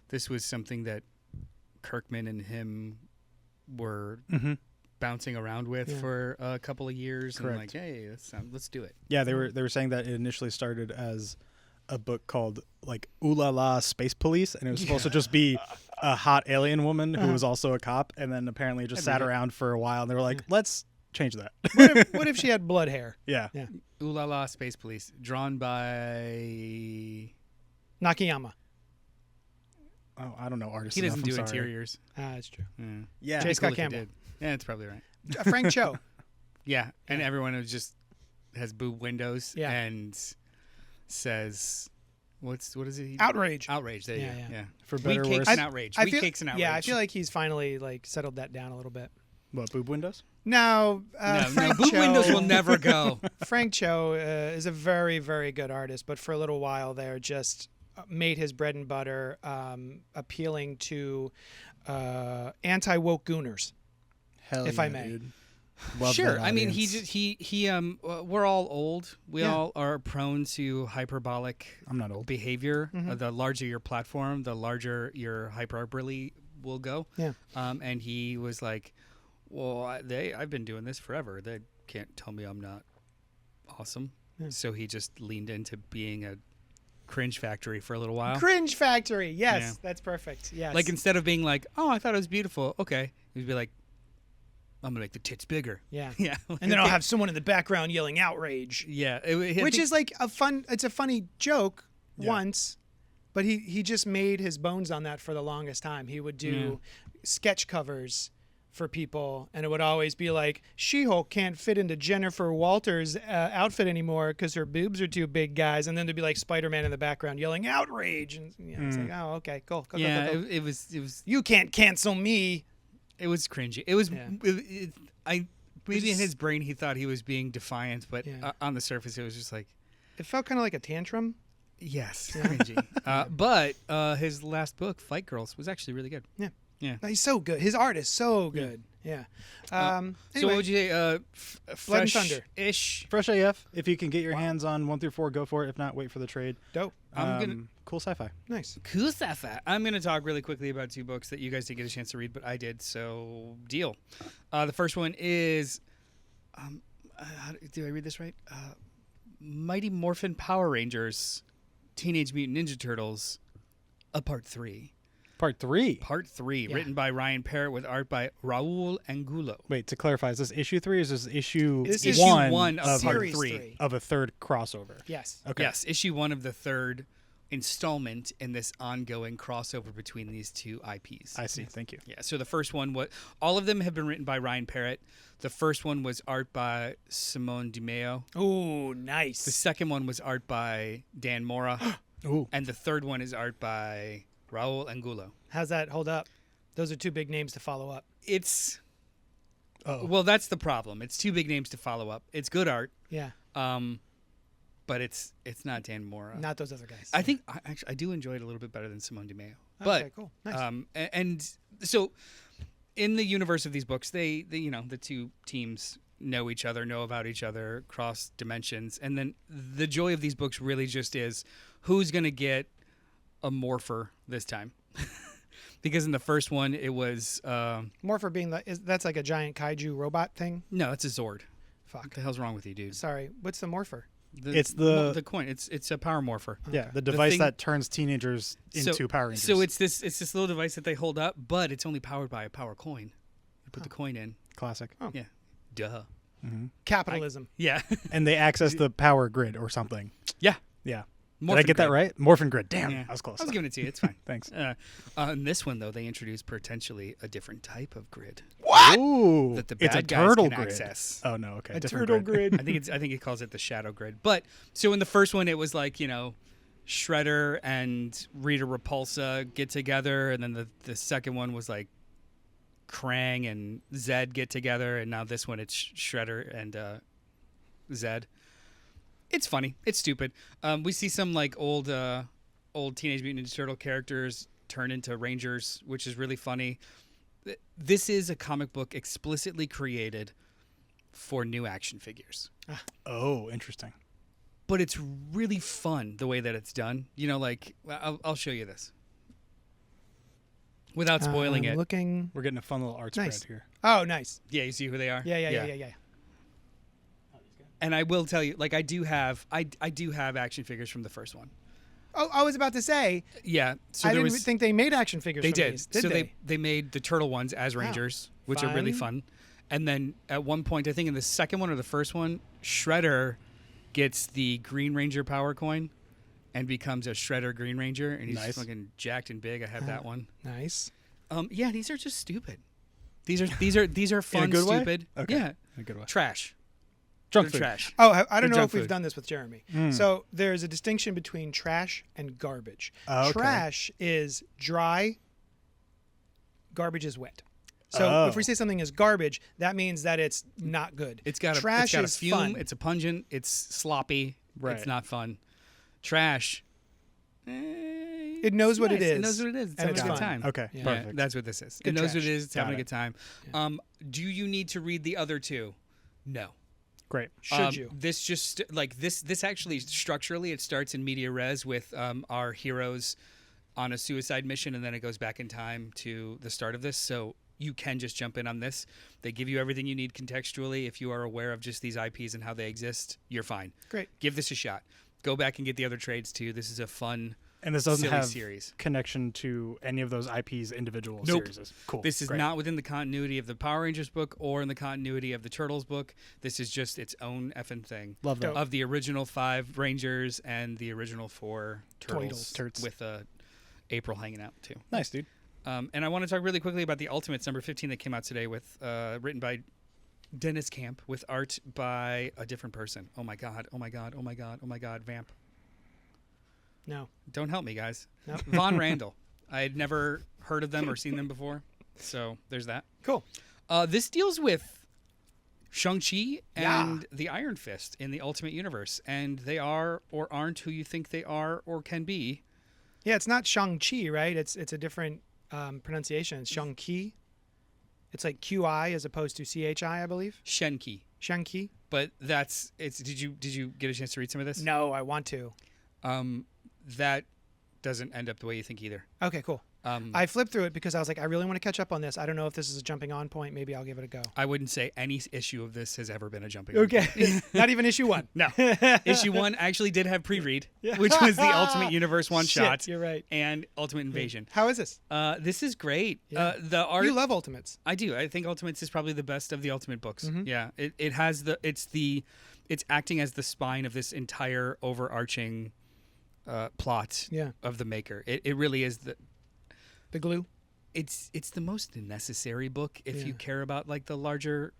Speaker 1: this was something that Kirkman and him were bouncing around with for a couple of years.
Speaker 3: Correct.
Speaker 1: And like, hey, let's do it.
Speaker 3: Yeah, they were saying that it initially started as a book called like Ooh La La Space Police, and it was supposed to just be a hot alien woman who was also a cop, and then apparently it just sat around for a while, and they were like, let's change that.
Speaker 2: what if she had blood hair?
Speaker 3: Yeah.
Speaker 1: Ooh La La Space Police, drawn by...
Speaker 2: Nakayama.
Speaker 3: Oh, I don't know artists.
Speaker 1: He doesn't
Speaker 3: enough,
Speaker 1: do
Speaker 3: I'm sorry.
Speaker 1: interiors.
Speaker 2: That's true.
Speaker 3: Yeah.
Speaker 2: J.
Speaker 1: Cool
Speaker 2: Scott
Speaker 1: if he
Speaker 2: Campbell.
Speaker 1: did. Yeah, that's probably right.
Speaker 2: Frank Cho.
Speaker 1: Yeah, and everyone who just has boob windows and says, what is it?
Speaker 2: Outrage.
Speaker 1: Outrage. There you go. Yeah.
Speaker 3: For better or
Speaker 1: Wheat
Speaker 3: worse.
Speaker 1: cakes and outrage.
Speaker 2: I
Speaker 1: Wheat
Speaker 2: feel-
Speaker 1: cakes and outrage.
Speaker 2: Yeah, I feel like he's finally like settled that down a little bit.
Speaker 3: What, boob windows?
Speaker 2: No,
Speaker 1: no,
Speaker 2: Frank
Speaker 1: boob
Speaker 2: Cho,
Speaker 1: windows will never go.
Speaker 2: Frank Cho is a very, very good artist, but for a little while there, just made his bread and butter appealing to anti-woke gooners.
Speaker 3: Hell
Speaker 2: If
Speaker 3: yeah,
Speaker 2: I may.
Speaker 3: dude. Love
Speaker 1: Sure.
Speaker 3: that
Speaker 1: I mean,
Speaker 3: audience.
Speaker 1: we're all old. We
Speaker 2: Yeah.
Speaker 1: all are prone to hyperbolic
Speaker 3: I'm not old.
Speaker 1: behavior. The larger your platform, the larger your hyperbole will go.
Speaker 2: Yeah.
Speaker 1: And he was like, well, I've been doing this forever. They can't tell me I'm not awesome.
Speaker 2: Yeah.
Speaker 1: So he just leaned into being a cringe factory for a little while.
Speaker 2: Cringe Factory. Yes,
Speaker 1: Yeah.
Speaker 2: that's perfect. Yes.
Speaker 1: Like instead of being like, oh, I thought it was beautiful. Okay. He'd be like, I'm going to make the tits bigger.
Speaker 2: yeah.
Speaker 1: Yeah.
Speaker 2: And then I'll have someone in the background yelling outrage.
Speaker 1: Yeah.
Speaker 2: Which is like it's a funny joke
Speaker 3: Yeah.
Speaker 2: once, but he just made his bones on that for the longest time. He would do sketch covers for people, and it would always be like, She-Hulk can't fit into Jennifer Walters' outfit anymore because her boobs are too big, guys. And then there'd be like Spider-Man in the background yelling outrage, and it's like, oh, okay, cool.
Speaker 1: yeah,
Speaker 2: Cool.
Speaker 1: it was
Speaker 2: You can't cancel me.
Speaker 1: It was cringy. It was.
Speaker 2: Yeah.
Speaker 1: Maybe in his brain he thought he was being defiant, but
Speaker 2: Yeah.
Speaker 1: on the surface it was just like,
Speaker 2: It felt kind of like a tantrum.
Speaker 1: yes, cringy. But his last book, Fight Girls, was actually really good.
Speaker 2: Yeah.
Speaker 1: Yeah.
Speaker 2: No, he's so good. His art is so good. Yeah.
Speaker 1: So
Speaker 2: Anyway,
Speaker 1: what would you say?
Speaker 2: Blood and
Speaker 1: Fresh
Speaker 2: Thunder.
Speaker 1: ish.
Speaker 3: Fresh AF. If you can get your hands on 1 through 4, go for it. If not, wait for the trade.
Speaker 2: dope.
Speaker 3: Cool sci-fi.
Speaker 2: Nice.
Speaker 1: Cool stuff. I'm going to talk really quickly about 2 books that you guys didn't get a chance to read, but I did. So deal. The first one is Do I read this right? Mighty Morphin Power Rangers, Teenage Mutant Ninja Turtles, Part 3.
Speaker 3: Part 3.
Speaker 1: Part 3,
Speaker 2: Yeah.
Speaker 1: written by Ryan Parrott with art by Raul Angulo.
Speaker 3: Wait, to clarify, is this issue 3 or is this issue
Speaker 2: This is
Speaker 1: Issue
Speaker 3: 1
Speaker 1: 1 of Part
Speaker 2: Series
Speaker 1: 3.
Speaker 2: 3.
Speaker 3: of a third crossover?
Speaker 2: Yes.
Speaker 3: Okay.
Speaker 1: Yes, issue 1 of the third installment in this ongoing crossover between these two IPs.
Speaker 3: I see. Thank you.
Speaker 1: Yeah, so the first one was, all of them have been written by Ryan Parrott. The first one was art by Simone DiMeo.
Speaker 2: Ooh,
Speaker 1: The
Speaker 2: nice.
Speaker 1: second one was art by Dan Mora.
Speaker 3: Ooh.
Speaker 1: And the third one is art by Raul Angulo.
Speaker 2: How's that hold up? Those are two big names to follow up.
Speaker 1: It's,
Speaker 3: Oh.
Speaker 1: well, that's the problem. It's two big names to follow up. It's good art,
Speaker 2: Yeah.
Speaker 1: but it's not Dan Mora.
Speaker 2: Not those other guys.
Speaker 1: I think, I do enjoy it a little bit better than Simone DiMeo.
Speaker 2: Okay, cool. Nice.
Speaker 1: And so in the universe of these books, they the two teams know each other, know about each other, cross dimensions. And then the joy of these books really just is who's going to get a morpher this time. Because in the first one, it was,
Speaker 2: Morpher being that's like a giant kaiju robot thing.
Speaker 1: no, it's a Zord. What
Speaker 2: Fuck.
Speaker 1: the hell's wrong with you, dude?
Speaker 2: Sorry. What's the Morpher?
Speaker 3: It's the-
Speaker 1: coin. It's a power morpher.
Speaker 3: Yeah, the device
Speaker 1: thing-
Speaker 3: that turns teenagers into Power Rangers.
Speaker 1: So it's this little device that they hold up, but it's only powered by a power coin. You put the coin in.
Speaker 3: classic.
Speaker 1: Yeah. Duh.
Speaker 2: Capitalism.
Speaker 1: Yeah.
Speaker 3: And they access the power grid or something.
Speaker 1: Yeah.
Speaker 3: Yeah. Did I
Speaker 1: Morphin
Speaker 3: get that
Speaker 1: grid.
Speaker 3: right? Morphin grid. Damn,
Speaker 1: Yeah.
Speaker 3: I was close.
Speaker 1: I was giving it to you. It's fine.
Speaker 3: Thanks.
Speaker 1: In this one, though, they introduced potentially a different type of grid
Speaker 3: Ooh,
Speaker 1: that the
Speaker 3: it's
Speaker 1: bad
Speaker 3: a
Speaker 1: guys
Speaker 3: turtle
Speaker 1: can
Speaker 3: grid.
Speaker 1: access.
Speaker 3: Oh no, okay,
Speaker 2: A
Speaker 3: different
Speaker 2: turtle
Speaker 3: grid.
Speaker 2: grid.
Speaker 1: I think it calls it the shadow grid. But so in the first one, it was like Shredder and Rita Repulsa get together, and then the second one was like Krang and Zed get together, and now this one it's Shredder and Zed. It's funny. It's stupid. We see some like old Teenage Mutant Ninja Turtle characters turn into Rangers, which is really funny. This is a comic book explicitly created for new action figures.
Speaker 3: Oh, interesting.
Speaker 1: But it's really fun the way that it's done. I'll show you this without spoiling it.
Speaker 2: Looking.
Speaker 3: We're getting a fun little art
Speaker 2: Nice.
Speaker 3: spread here.
Speaker 2: Oh, nice.
Speaker 1: Yeah, you see who they are?
Speaker 2: Yeah.
Speaker 1: And I will tell you, like I do have action figures from the first one.
Speaker 2: Oh, I was about to say.
Speaker 1: Yeah. So
Speaker 2: I
Speaker 1: there
Speaker 2: didn't
Speaker 1: was
Speaker 2: think they made action figures.
Speaker 1: they
Speaker 2: from
Speaker 1: did.
Speaker 2: these. Did
Speaker 1: So
Speaker 2: they?
Speaker 1: they made the turtle ones as Rangers, which are really fun. And then at one point, I think in the second one or the first one, Shredder gets the Green Ranger power coin and becomes a Shredder Green Ranger, and he's
Speaker 3: Nice.
Speaker 1: fucking jacked and big. I have that one.
Speaker 2: Nice.
Speaker 1: Yeah, these are just stupid. These are fun,
Speaker 3: good way?
Speaker 1: stupid.
Speaker 3: Okay.
Speaker 1: Yeah,
Speaker 3: In a good way.
Speaker 1: trash.
Speaker 3: Junk
Speaker 1: They're
Speaker 3: food.
Speaker 1: trash.
Speaker 2: Oh, I don't
Speaker 1: They're
Speaker 2: know
Speaker 1: junk
Speaker 2: if we've
Speaker 1: food.
Speaker 2: done this with Jeremy.
Speaker 3: Mm.
Speaker 2: So there's a distinction between trash and garbage.
Speaker 3: Oh, okay.
Speaker 2: Trash is dry. Garbage is wet. So if we
Speaker 3: Oh.
Speaker 2: say something is garbage, that means that it's not good.
Speaker 1: It's got
Speaker 2: trash
Speaker 1: a
Speaker 2: is
Speaker 1: fume.
Speaker 2: fun.
Speaker 1: It's a pungent. It's sloppy.
Speaker 3: Right.
Speaker 1: It's not fun. Trash.
Speaker 2: It knows what it
Speaker 1: nice.
Speaker 2: is.
Speaker 1: It knows what it is. It's
Speaker 2: and
Speaker 1: having
Speaker 2: it's
Speaker 1: a good
Speaker 2: fun.
Speaker 1: time.
Speaker 3: Okay,
Speaker 2: Yeah.
Speaker 3: perfect.
Speaker 1: That's what this is.
Speaker 2: Good
Speaker 1: It knows what
Speaker 2: trash.
Speaker 1: it is. It's having a
Speaker 3: Got
Speaker 1: good time. Do you need to read the other two? No.
Speaker 3: Great.
Speaker 2: Should you?
Speaker 1: This just this actually structurally it starts in media res with our heroes on a suicide mission, and then it goes back in time to the start of this. So you can just jump in on this. They give you everything you need contextually. If you are aware of just these IPs and how they exist, you're fine.
Speaker 2: Great.
Speaker 1: Give this a shot. Go back and get the other trades too. This is a fun.
Speaker 3: And this doesn't
Speaker 1: silly
Speaker 3: have
Speaker 1: series.
Speaker 3: connection to any of those IPs individual
Speaker 1: Nope.
Speaker 3: series. Cool.
Speaker 1: This is
Speaker 3: Great.
Speaker 1: not within the continuity of the Power Rangers book or in the continuity of the Turtles book. This is just its own effing thing.
Speaker 3: Love that.
Speaker 2: Dope.
Speaker 1: Of the original 5 Rangers and the original 4 Turtles.
Speaker 3: Turts.
Speaker 1: With April hanging out too.
Speaker 3: Nice, dude.
Speaker 1: And I want to talk really quickly about the Ultimates number 15 that came out today with written by Dennis Camp with art by a different person. Oh my god, Vamp.
Speaker 2: No.
Speaker 1: Don't help me, guys.
Speaker 2: Nope.
Speaker 1: Von Randall. I had never heard of them or seen them before. So there's that.
Speaker 2: Cool.
Speaker 1: This deals with Shang-Chi
Speaker 2: Yeah.
Speaker 1: and the Iron Fist in the Ultimate Universe. And they are or aren't who you think they are or can be.
Speaker 2: Yeah, it's not Shang-Chi, right? It's a different pronunciation. It's Shang-Chi. It's like QI as opposed to CHI, I believe.
Speaker 1: Shenki.
Speaker 2: Shang-Chi.
Speaker 1: But did you get a chance to read some of this?
Speaker 2: No, I want to.
Speaker 1: That doesn't end up the way you think either.
Speaker 2: Okay, cool. I flipped through it because I was like, I really want to catch up on this. I don't know if this is a jumping on point. Maybe I'll give it a go.
Speaker 1: I wouldn't say any issue of this has ever been a jumping on
Speaker 2: Okay.
Speaker 1: point.
Speaker 2: Not even issue 1.
Speaker 1: No. Issue 1 actually did have pre-read,
Speaker 2: Yeah.
Speaker 1: which was the Ultimate Universe one-shot.
Speaker 2: Shit, you're right.
Speaker 1: And Ultimate Invasion.
Speaker 2: How is this?
Speaker 1: This is great.
Speaker 2: Yeah.
Speaker 1: The art.
Speaker 2: You love Ultimates.
Speaker 1: I do. I think Ultimates is probably the best of the Ultimate books.
Speaker 2: Mhm.
Speaker 1: Yeah. It has it's acting as the spine of this entire overarching plot
Speaker 2: Yeah.
Speaker 1: of the Maker. It really is
Speaker 2: The glue.
Speaker 1: it's the most necessary book if
Speaker 2: Yeah.
Speaker 1: you care about like the larger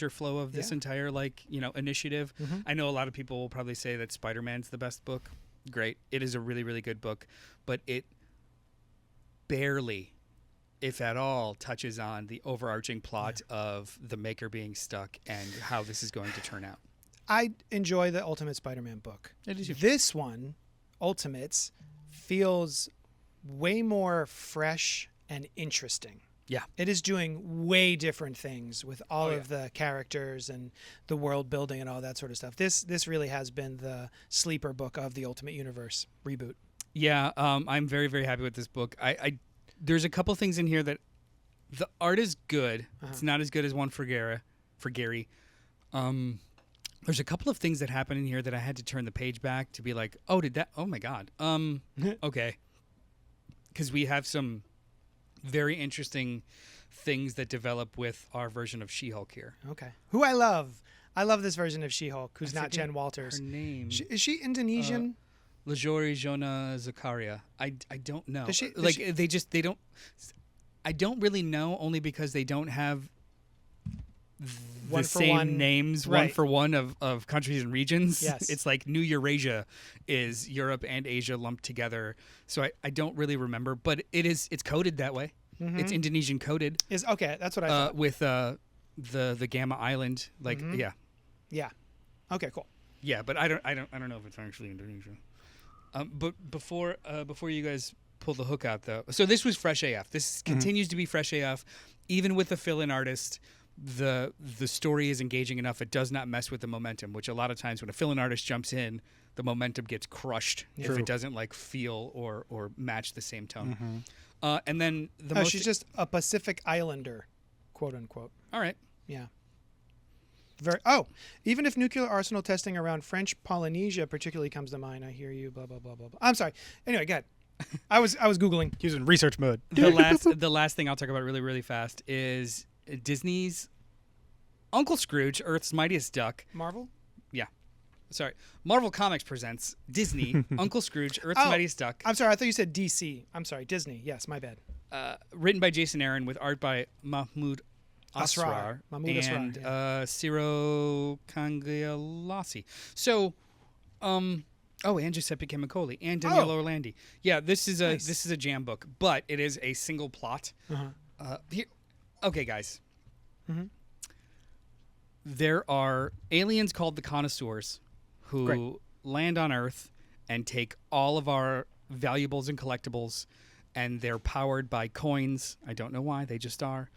Speaker 1: flow of this
Speaker 2: Yeah.
Speaker 1: entire initiative.
Speaker 2: Mhm.
Speaker 1: I know a lot of people will probably say that Spider-Man's the best book. Great. It is a really, really good book, but it barely, if at all, touches on the overarching plot of the Maker being stuck and how this is going to turn out.
Speaker 2: I enjoy the Ultimate Spider-Man book.
Speaker 1: It is
Speaker 2: This one, Ultimates, feels way more fresh and interesting.
Speaker 1: Yeah.
Speaker 2: It is doing way different things with all of the characters and the world building and all that sort of stuff. This really has been the sleeper book of the Ultimate Universe reboot.
Speaker 1: Yeah, I'm very, very happy with this book. I there's a couple things in here that the art is good. It's not as good as one for Gary. There's a couple of things that happen in here that I had to turn the page back to be like, oh, oh my God. Okay. Because we have some very interesting things that develop with our version of She-Hulk here.
Speaker 2: Okay. Who I love. I love this version of She-Hulk, who's
Speaker 1: I
Speaker 2: not
Speaker 1: forget
Speaker 2: Jen Walters.
Speaker 1: Her name.
Speaker 2: Is she Indonesian?
Speaker 1: Lajori Jonah Zakaria. I don't know.
Speaker 2: Does she-
Speaker 1: they don't. I don't really know, only because they don't have the
Speaker 2: One for
Speaker 1: same
Speaker 2: one.
Speaker 1: names,
Speaker 2: Right.
Speaker 1: one for one of countries and regions.
Speaker 2: Yes.
Speaker 1: It's like New Eurasia is Europe and Asia lumped together. So I don't really remember, but it's coded that way.
Speaker 2: Mhm.
Speaker 1: It's Indonesian coded
Speaker 2: Okay, that's what I thought.
Speaker 1: with the Gamma Island. Like
Speaker 2: Mhm.
Speaker 1: yeah.
Speaker 2: Yeah. Okay, cool.
Speaker 1: Yeah, but I don't know if it's actually Indonesia. But before you guys pull the hook out though, so this was fresh AF. This continues to be fresh AF, even with the fill-in artist. The story is engaging enough. It does not mess with the momentum, which a lot of times when a fill-in artist jumps in, the momentum gets crushed if
Speaker 2: True.
Speaker 1: it doesn't like feel or match the same tone. And then
Speaker 2: She's just a Pacific Islander, quote unquote.
Speaker 1: all right.
Speaker 2: Yeah. Even if nuclear arsenal testing around French Polynesia particularly comes to mind, I hear you. Blah blah blah blah blah. I'm sorry. Anyway, go ahead. I was googling.
Speaker 3: He was in research mode.
Speaker 1: The last thing I'll talk about really really fast is Disney's Uncle Scrooge, Earth's Mightiest Duck.
Speaker 2: Marvel.
Speaker 1: Sorry, Marvel Comics presents Disney Uncle Scrooge, Earth's Mightiest Duck.
Speaker 2: I'm sorry. I thought you said DC. I'm sorry. Disney. Yes, my bad.
Speaker 1: Written by Jason Aaron with art by Mahmoud Asrar
Speaker 2: Mahmoud Asrar,
Speaker 1: and
Speaker 2: yeah.
Speaker 1: Ciro Cangialassi. So, and Giuseppe Camicoli and Daniele Orlandi. Yeah, this is a jam book, but it is a single plot. Okay, guys.
Speaker 2: Mhm.
Speaker 1: There are aliens called the Connoisseurs who land on Earth and take all of our valuables and collectibles, and they're powered by coins. I don't know why, they just are.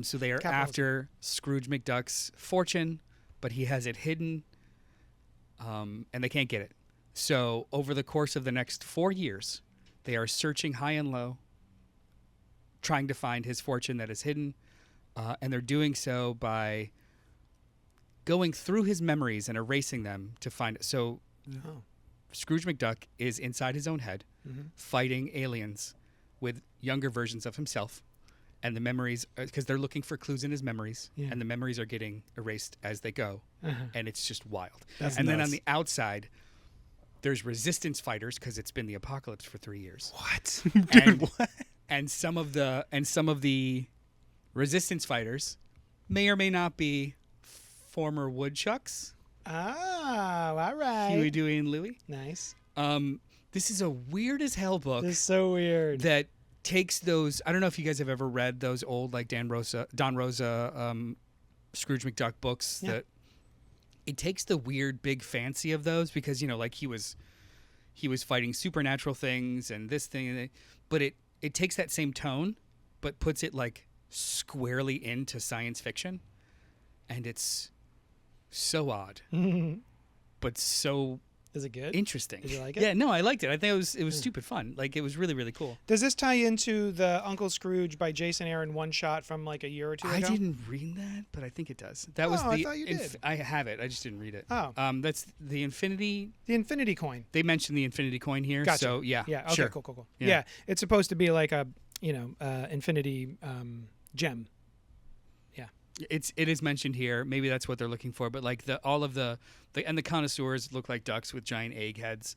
Speaker 1: So they are
Speaker 2: Capitalism.
Speaker 1: after Scrooge McDuck's fortune, but he has it hidden, and they can't get it. So over the course of the next 4 years, they are searching high and low, trying to find his fortune that is hidden, and they're doing so by going through his memories and erasing them to find it. So Scrooge McDuck is inside his own head, fighting aliens with younger versions of himself, and the memories, because they're looking for clues in his memories, and the memories are getting erased as they go, and it's just wild. Then on the outside, there's resistance fighters, because it's been the apocalypse for 3 years.
Speaker 3: What?
Speaker 1: And,
Speaker 3: what?
Speaker 1: and some of the resistance fighters may or may not be former woodchucks.
Speaker 2: All right.
Speaker 1: Huey, Dewey, and Louie.
Speaker 2: Nice.
Speaker 1: This is a weird as hell book
Speaker 2: This is so weird.
Speaker 1: that takes those. I don't know if you guys have ever read those old like Don Rosa, Scrooge McDuck books.
Speaker 2: Yeah.
Speaker 1: That it takes the weird big fancy of those because like he was fighting supernatural things and this thing, and but it takes that same tone, but puts it like squarely into science fiction, and it's so odd, but so
Speaker 2: Is it good?
Speaker 1: interesting.
Speaker 2: Did you like it?
Speaker 1: Yeah, no, I liked it. I think it was stupid fun. Like it was really, really cool.
Speaker 2: Does this tie into the Uncle Scrooge by Jason Aaron one shot from like a year or two ago?
Speaker 1: I didn't read that, but I think it does. That was
Speaker 2: Oh, I
Speaker 1: the.
Speaker 2: thought you did.
Speaker 1: I have it. I just didn't read it.
Speaker 2: Oh.
Speaker 1: That's the Infinity.
Speaker 2: The Infinity Coin.
Speaker 1: They mentioned the Infinity Coin here,
Speaker 2: Gotcha.
Speaker 1: so yeah.
Speaker 2: Yeah. Okay.
Speaker 1: sure.
Speaker 2: Cool.
Speaker 1: Yeah.
Speaker 2: Yeah. It's supposed to be like a Infinity gem.
Speaker 1: It is mentioned here. Maybe that's what they're looking for. But like all of the connoisseurs look like ducks with giant egg heads.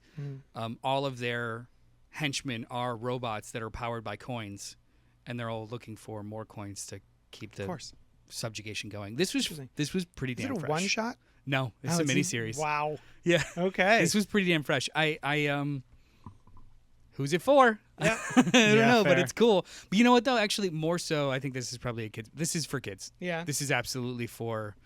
Speaker 1: All of their henchmen are robots that are powered by coins, and they're all looking for more coins to keep the subjugation going. This was pretty
Speaker 2: Is
Speaker 1: damn
Speaker 2: it a
Speaker 1: fresh.
Speaker 2: one shot?
Speaker 1: No, it's a miniseries.
Speaker 2: Wow.
Speaker 1: Yeah.
Speaker 2: Okay.
Speaker 1: This was pretty damn fresh. Who's it for?
Speaker 2: Yeah.
Speaker 1: I don't know, but
Speaker 3: fair.
Speaker 1: it's cool. But you know what though? Actually, more so, I think this is probably This is for kids.
Speaker 2: Yeah.
Speaker 1: This is absolutely for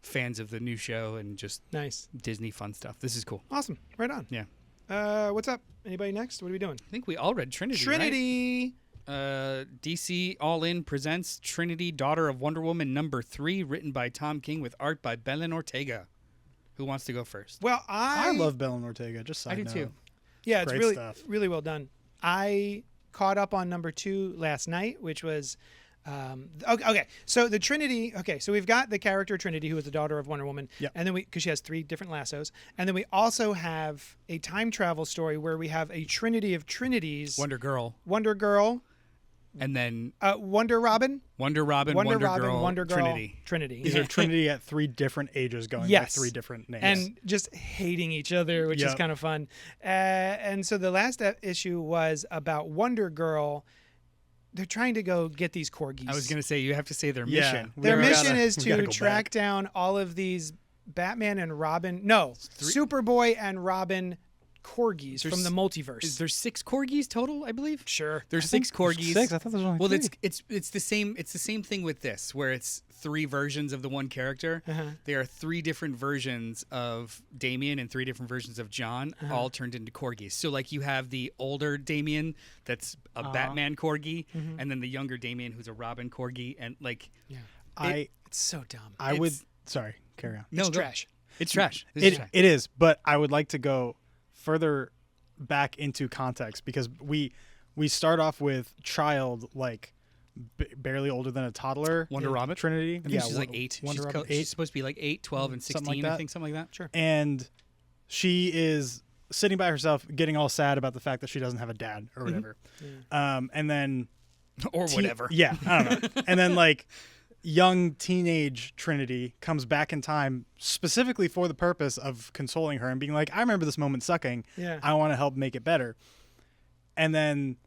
Speaker 1: fans of the new show and just
Speaker 2: Nice.
Speaker 1: Disney fun stuff. This is cool.
Speaker 2: Awesome. Right on.
Speaker 1: Yeah.
Speaker 2: What's up? Anybody next? What are we doing?
Speaker 1: I think we all read Trinity.
Speaker 2: Trinity.
Speaker 1: Right? DC All In presents Trinity, Daughter of Wonder Woman #3, written by Tom King with art by Belen Ortega. Who wants to go first?
Speaker 2: Well,
Speaker 3: I love Belen Ortega. Just side
Speaker 1: I do
Speaker 3: note.
Speaker 1: too.
Speaker 2: Yeah, it's
Speaker 3: Great
Speaker 2: really
Speaker 3: stuff.
Speaker 2: really well done. I caught up on #2 last night, which was okay. So the Trinity. Okay, so we've got the character Trinity, who is the daughter of Wonder Woman,
Speaker 3: Yep.
Speaker 2: and then because she has 3 different lassos, and then we also have a time travel story where we have a Trinity of Trinities:
Speaker 1: Wonder Girl,
Speaker 2: Wonder Girl,
Speaker 1: and then
Speaker 2: Wonder Robin,
Speaker 1: Wonder Robin,
Speaker 2: Wonder
Speaker 1: Wonder
Speaker 2: Robin,
Speaker 1: Girl,
Speaker 2: Wonder Girl,
Speaker 1: Trinity.
Speaker 2: Trinity.
Speaker 3: These are Trinity at 3 different ages going by
Speaker 2: Yes.
Speaker 3: 3 different names.
Speaker 2: And just hating each other, which is
Speaker 3: Yep.
Speaker 2: kind of fun. And so the last issue was about Wonder Girl. They're trying to go get these corgis.
Speaker 1: I was going to say, you have to say their
Speaker 3: Yeah.
Speaker 1: mission.
Speaker 2: Their
Speaker 3: We
Speaker 2: mission
Speaker 3: gotta-
Speaker 2: is
Speaker 3: we gotta
Speaker 2: to
Speaker 3: go
Speaker 2: track
Speaker 3: back.
Speaker 2: down all of these Batman and Robin. No, Superboy and Robin corgis from the multiverse.
Speaker 1: There's 6 corgis total, I believe.
Speaker 2: Sure.
Speaker 1: There's 6 corgis.
Speaker 3: 6? I thought there was only
Speaker 1: Well,
Speaker 3: 3.
Speaker 1: it's the same thing with this, where it's 3 versions of the one character. There are 3 different versions of Damien and 3 different versions of John, all turned into corgis. So like you have the older Damien that's a Batman corgi, and then the younger Damien who's a Robin corgi, and like
Speaker 2: It's so dumb.
Speaker 3: I would. Sorry, carry on.
Speaker 2: It's
Speaker 1: go.
Speaker 2: trash.
Speaker 1: It's trash. This is trash.
Speaker 3: It is, but I would like to go further back into context because we start off with child like barely older than a toddler.
Speaker 1: Wonder Robin?
Speaker 3: Trinity.
Speaker 1: I think she's like 8.
Speaker 3: Wonder
Speaker 1: she's,
Speaker 3: Robin,
Speaker 1: she's
Speaker 3: 8.
Speaker 1: supposed to be like 8, 12, and 16,
Speaker 3: Something like
Speaker 1: I
Speaker 3: that.
Speaker 1: think, something like that.
Speaker 2: Sure.
Speaker 3: And she is sitting by herself, getting all sad about the fact that she doesn't have a dad or whatever. And then
Speaker 1: Or whatever.
Speaker 3: Yeah, I don't know. And then like young teenage Trinity comes back in time specifically for the purpose of consoling her and being like, I remember this moment sucking.
Speaker 2: Yeah.
Speaker 3: I want to help make it better. And then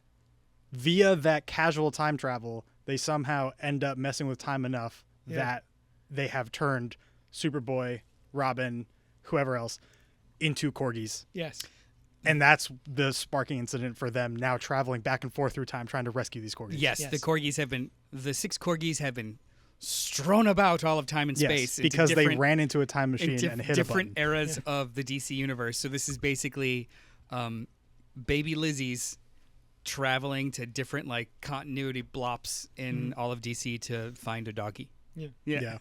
Speaker 3: via that casual time travel, they somehow end up messing with time enough that they have turned Superboy, Robin, whoever else into corgis.
Speaker 2: Yes.
Speaker 3: And that's the sparking incident for them now traveling back and forth through time trying to rescue these corgis.
Speaker 1: Yes,
Speaker 2: Yes.
Speaker 1: the 6 corgis have been strewn about all of time and
Speaker 3: Yes,
Speaker 1: space. into
Speaker 3: because they
Speaker 1: different-
Speaker 3: ran into a time machine
Speaker 1: in
Speaker 3: and hit
Speaker 1: different
Speaker 3: a button.
Speaker 1: eras of the DC universe. So this is basically baby Lizzie's traveling to different like continuity blops in all of DC to find a doggy.
Speaker 2: Yeah.
Speaker 3: Yeah.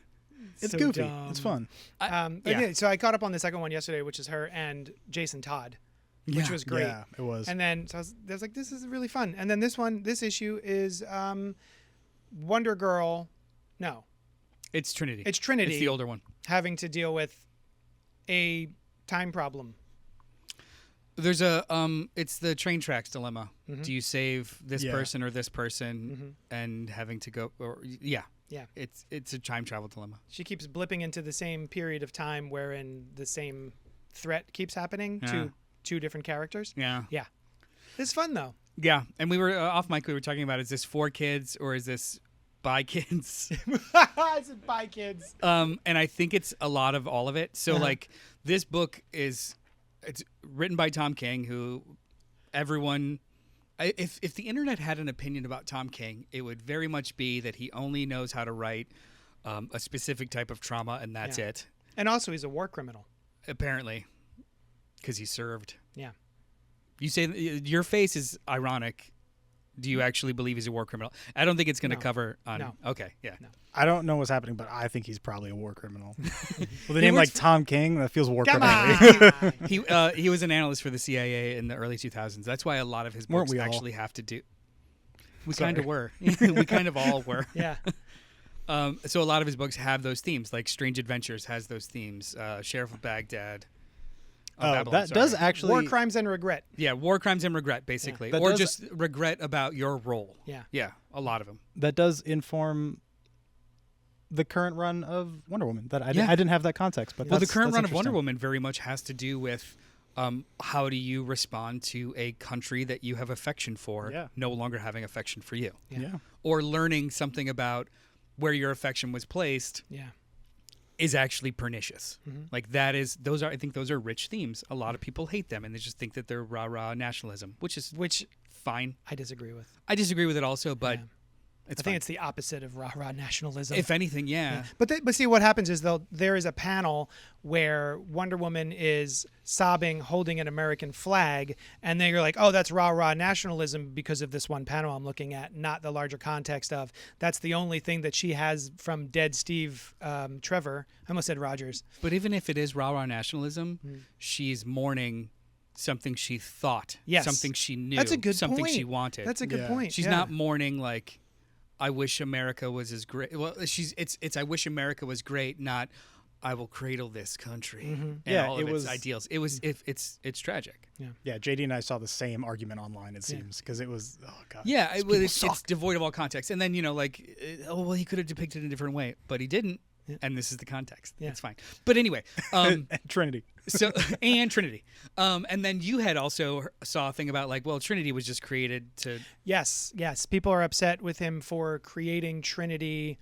Speaker 3: It's
Speaker 2: So
Speaker 3: goofy.
Speaker 2: dumb.
Speaker 3: It's fun.
Speaker 2: But yeah, so I caught up on the second one yesterday, which is her and Jason Todd, which
Speaker 1: Yeah.
Speaker 2: was great.
Speaker 3: Yeah, it was.
Speaker 2: And then so I was like, this is really fun. And then this issue is Wonder Girl. No,
Speaker 1: It's Trinity.
Speaker 2: it's Trinity.
Speaker 1: It's the older one.
Speaker 2: having to deal with a time problem.
Speaker 1: There's a it's the train tracks dilemma. Do you save this
Speaker 3: Yeah.
Speaker 1: person or this person and having to go or
Speaker 2: Yeah.
Speaker 1: It's a time travel dilemma.
Speaker 2: She keeps blipping into the same period of time wherein the same threat keeps happening
Speaker 1: Yeah.
Speaker 2: to 2 different characters.
Speaker 1: Yeah.
Speaker 2: It's fun though.
Speaker 1: Yeah, and we were off mic. We were talking about, is this for kids or is this by kids?
Speaker 2: I said bye, kids.
Speaker 1: And I think it's a lot of all of it. So like this book it's written by Tom King, who everyone, if the internet had an opinion about Tom King, it would very much be that he only knows how to write a specific type of trauma, and that's
Speaker 2: Yeah.
Speaker 1: it.
Speaker 2: And also, he's a war criminal.
Speaker 1: Apparently, because he served.
Speaker 2: Yeah.
Speaker 1: You say your face is ironic Do you actually believe he's a war criminal? I don't think it's going to
Speaker 2: No.
Speaker 1: cover on.
Speaker 2: No.
Speaker 1: Okay, yeah.
Speaker 2: No.
Speaker 3: I don't know what's happening, but I think he's probably a war criminal. With a name like Tom King, that feels war
Speaker 2: Come
Speaker 3: criminal.
Speaker 2: on.
Speaker 1: He was an analyst for the CIA in the early 2000s. That's why a lot of his
Speaker 3: Weren't
Speaker 1: books
Speaker 3: we all?
Speaker 1: actually have to do. We
Speaker 3: Sorry.
Speaker 1: kind of were. We kind of all were.
Speaker 2: Yeah.
Speaker 1: So a lot of his books have those themes, like Strange Adventures has those themes. Sheriff of Baghdad. Babylon,
Speaker 3: that
Speaker 1: sorry.
Speaker 3: does actually.
Speaker 2: War crimes and regret.
Speaker 1: Yeah, war crimes and regret, basically,
Speaker 3: That
Speaker 1: or
Speaker 3: does-
Speaker 1: just regret about your role.
Speaker 2: Yeah.
Speaker 1: Yeah, a lot of them.
Speaker 3: That does inform the current run of Wonder Woman. That I,
Speaker 1: Yeah.
Speaker 3: I didn't have that context, but
Speaker 1: Well, the
Speaker 3: that's-
Speaker 1: current
Speaker 3: that's
Speaker 1: run of Wonder
Speaker 3: interesting.
Speaker 1: Woman very much has to do with how do you respond to a country that you have affection for
Speaker 3: Yeah.
Speaker 1: no longer having affection for you,
Speaker 3: Yeah.
Speaker 1: or learning something about where your affection was placed
Speaker 2: Yeah.
Speaker 1: is actually pernicious.
Speaker 2: Mm-hmm.
Speaker 1: Like I think those are rich themes. A lot of people hate them and they just think that they're rah-rah nationalism, which is fine.
Speaker 2: I disagree with.
Speaker 1: I disagree with it also, but
Speaker 2: Yeah.
Speaker 1: it's
Speaker 2: I think
Speaker 1: fine.
Speaker 2: it's the opposite of rah-rah nationalism.
Speaker 1: If anything, yeah.
Speaker 2: But see, what happens is there is a panel where Wonder Woman is sobbing, holding an American flag, and then you're like, oh, that's rah-rah nationalism because of this one panel I'm looking at, not the larger context of that's the only thing that she has from dead Steve Trevor. I almost said Rogers.
Speaker 1: But even if it is rah-rah nationalism,
Speaker 2: Mm.
Speaker 1: she's mourning something she thought,
Speaker 2: Yes.
Speaker 1: something she knew,
Speaker 2: That's a good
Speaker 1: something
Speaker 2: point.
Speaker 1: she wanted.
Speaker 2: That's a good
Speaker 3: Yeah.
Speaker 2: point.
Speaker 1: She's
Speaker 2: yeah.
Speaker 1: not mourning like I wish America was as great. Well, it's I wish America was great, not I will cradle this country and
Speaker 3: Yeah,
Speaker 1: all
Speaker 3: it
Speaker 1: of its
Speaker 3: was-
Speaker 1: ideals. It was it's tragic.
Speaker 3: Yeah, JD and I saw the same argument online. It seems because it was god.
Speaker 1: Yeah,
Speaker 3: these
Speaker 1: well,
Speaker 3: people
Speaker 1: it's devoid of all context. And then oh well, he could have depicted it in a different way, but he didn't. And this is the context.
Speaker 2: Yeah.
Speaker 1: It's fine. But anyway,
Speaker 3: Trinity.
Speaker 1: so and Trinity, and then you had also saw a thing about like, well, Trinity was just created to.
Speaker 2: Yes. People are upset with him for creating Trinity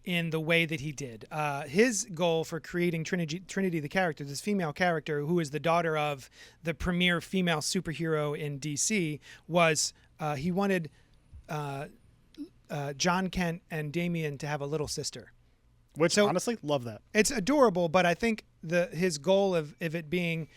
Speaker 2: in the way that he did. His goal for creating Trinity, the character, this female character who is the daughter of the premier female superhero in DC, was he wanted John Kent and Damian to have a little sister.
Speaker 3: Which
Speaker 2: So-
Speaker 3: honestly, love that.
Speaker 2: It's adorable, but I think his goal of it being,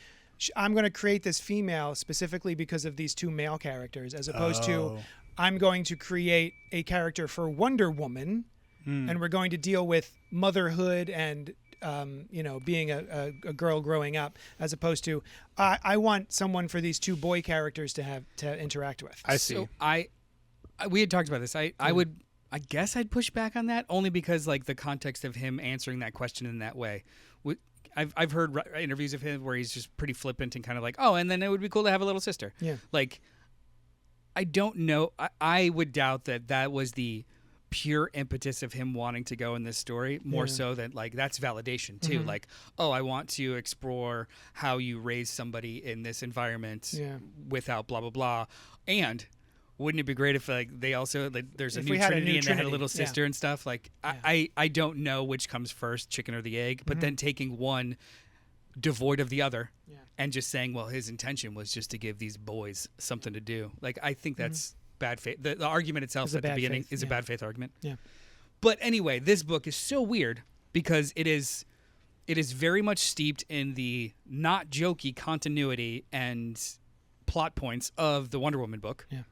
Speaker 2: I'm going to create this female specifically because of these two male characters, as opposed to
Speaker 3: Oh.
Speaker 2: I'm going to create a character for Wonder Woman, and we're going to deal with motherhood and being a girl growing up, as opposed to I want someone for these two boy characters to interact with.
Speaker 3: I see.
Speaker 1: So we had talked about this. I guess I'd push back on that only because like the context of him answering that question in that way. I've heard interviews of him where he's just pretty flippant and kind of like, oh, and then it would be cool to have a little sister.
Speaker 2: Yeah.
Speaker 1: Like, I don't know. I would doubt that was the pure impetus of him wanting to go in this story, more so than like that's validation too.
Speaker 2: Mm-hmm.
Speaker 1: Like, oh, I want to explore how you raise somebody in this environment without blah blah blah. And wouldn't it be great if like they also like there's a
Speaker 2: If
Speaker 1: new
Speaker 2: we had a
Speaker 1: Trinity
Speaker 2: new
Speaker 1: and they had a
Speaker 2: Trinity,
Speaker 1: little
Speaker 2: yeah.
Speaker 1: sister and stuff? Like I don't know which comes first, chicken or the egg, but then taking one devoid of the other and just saying, well, his intention was just to give these boys something to do. Like I think that's bad faith. The argument itself
Speaker 2: It's a
Speaker 1: at the
Speaker 2: bad
Speaker 1: beginning
Speaker 2: faith,
Speaker 1: is a
Speaker 2: yeah.
Speaker 1: bad faith argument.
Speaker 2: Yeah.
Speaker 1: But anyway, this book is so weird because it is very much steeped in the not jokey continuity and plot points of the Wonder Woman book.
Speaker 2: Yeah.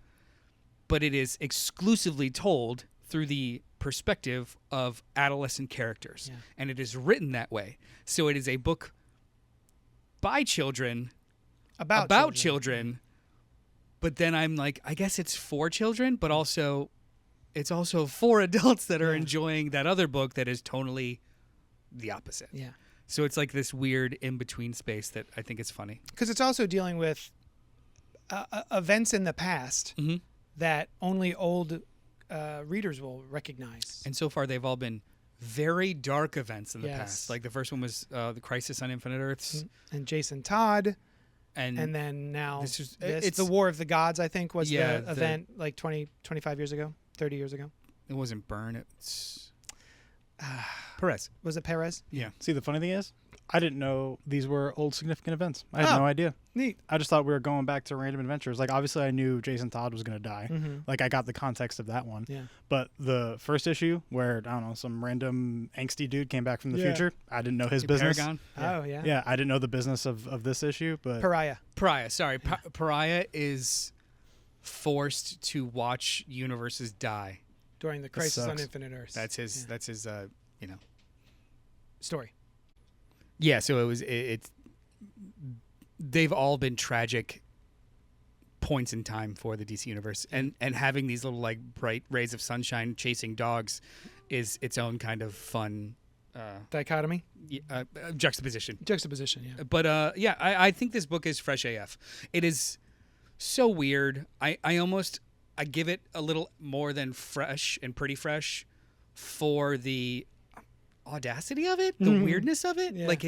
Speaker 1: But it is exclusively told through the perspective of adolescent characters.
Speaker 2: Yeah.
Speaker 1: And it is written that way. So it is a book by children about children. But then I'm like, I guess it's for children, but also it's also for adults that are enjoying that other book that is tonally the opposite.
Speaker 2: Yeah.
Speaker 1: So it's like this weird in-between space that I think is funny.
Speaker 2: Because it's also dealing with events in the past
Speaker 1: Mhm.
Speaker 2: that only old readers will recognize.
Speaker 1: And so far, they've all been very dark events in the
Speaker 2: Yes.
Speaker 1: past. Like the first one was the Crisis on Infinite Earths.
Speaker 2: And Jason Todd,
Speaker 1: And
Speaker 2: then now
Speaker 1: this is-
Speaker 2: it's
Speaker 1: it's-
Speaker 2: the War of the Gods, I think, was
Speaker 1: Yeah,
Speaker 2: the event like 20, 25 years ago, 30 years ago.
Speaker 1: it wasn't Byrne. It's Perez.
Speaker 2: Was it Perez?
Speaker 1: Yeah.
Speaker 3: See, the funny thing is, I didn't know these were old significant events. I had
Speaker 2: Oh.
Speaker 3: no idea.
Speaker 2: Neat.
Speaker 3: I just thought we were going back to random adventures. Like, obviously, I knew Jason Todd was going to die. Like, I got the context of that one.
Speaker 2: Yeah.
Speaker 3: But the first issue, where, I don't know, some random angsty dude came back from the future, I didn't know his business.
Speaker 1: Paragon.
Speaker 2: Oh, yeah.
Speaker 3: Yeah, I didn't know the business of this issue, but
Speaker 2: Pariah.
Speaker 1: Pariah. Sorry. Pariah is forced to watch universes die.
Speaker 2: During the Crisis on
Speaker 3: sucks.
Speaker 2: Infinite Earths.
Speaker 1: That's his.
Speaker 2: Yeah.
Speaker 1: That's his.
Speaker 2: Story.
Speaker 1: Yeah. So it's. They've all been tragic points in time for the DC universe, and having these little like bright rays of sunshine chasing dogs is its own kind of fun
Speaker 2: Dichotomy?
Speaker 1: juxtaposition.
Speaker 2: Juxtaposition, yeah.
Speaker 1: But I think this book is fresh AF. It is so weird. I give it a little more than fresh and pretty fresh for the audacity of it, the weirdness of it.
Speaker 2: Yeah.
Speaker 1: Like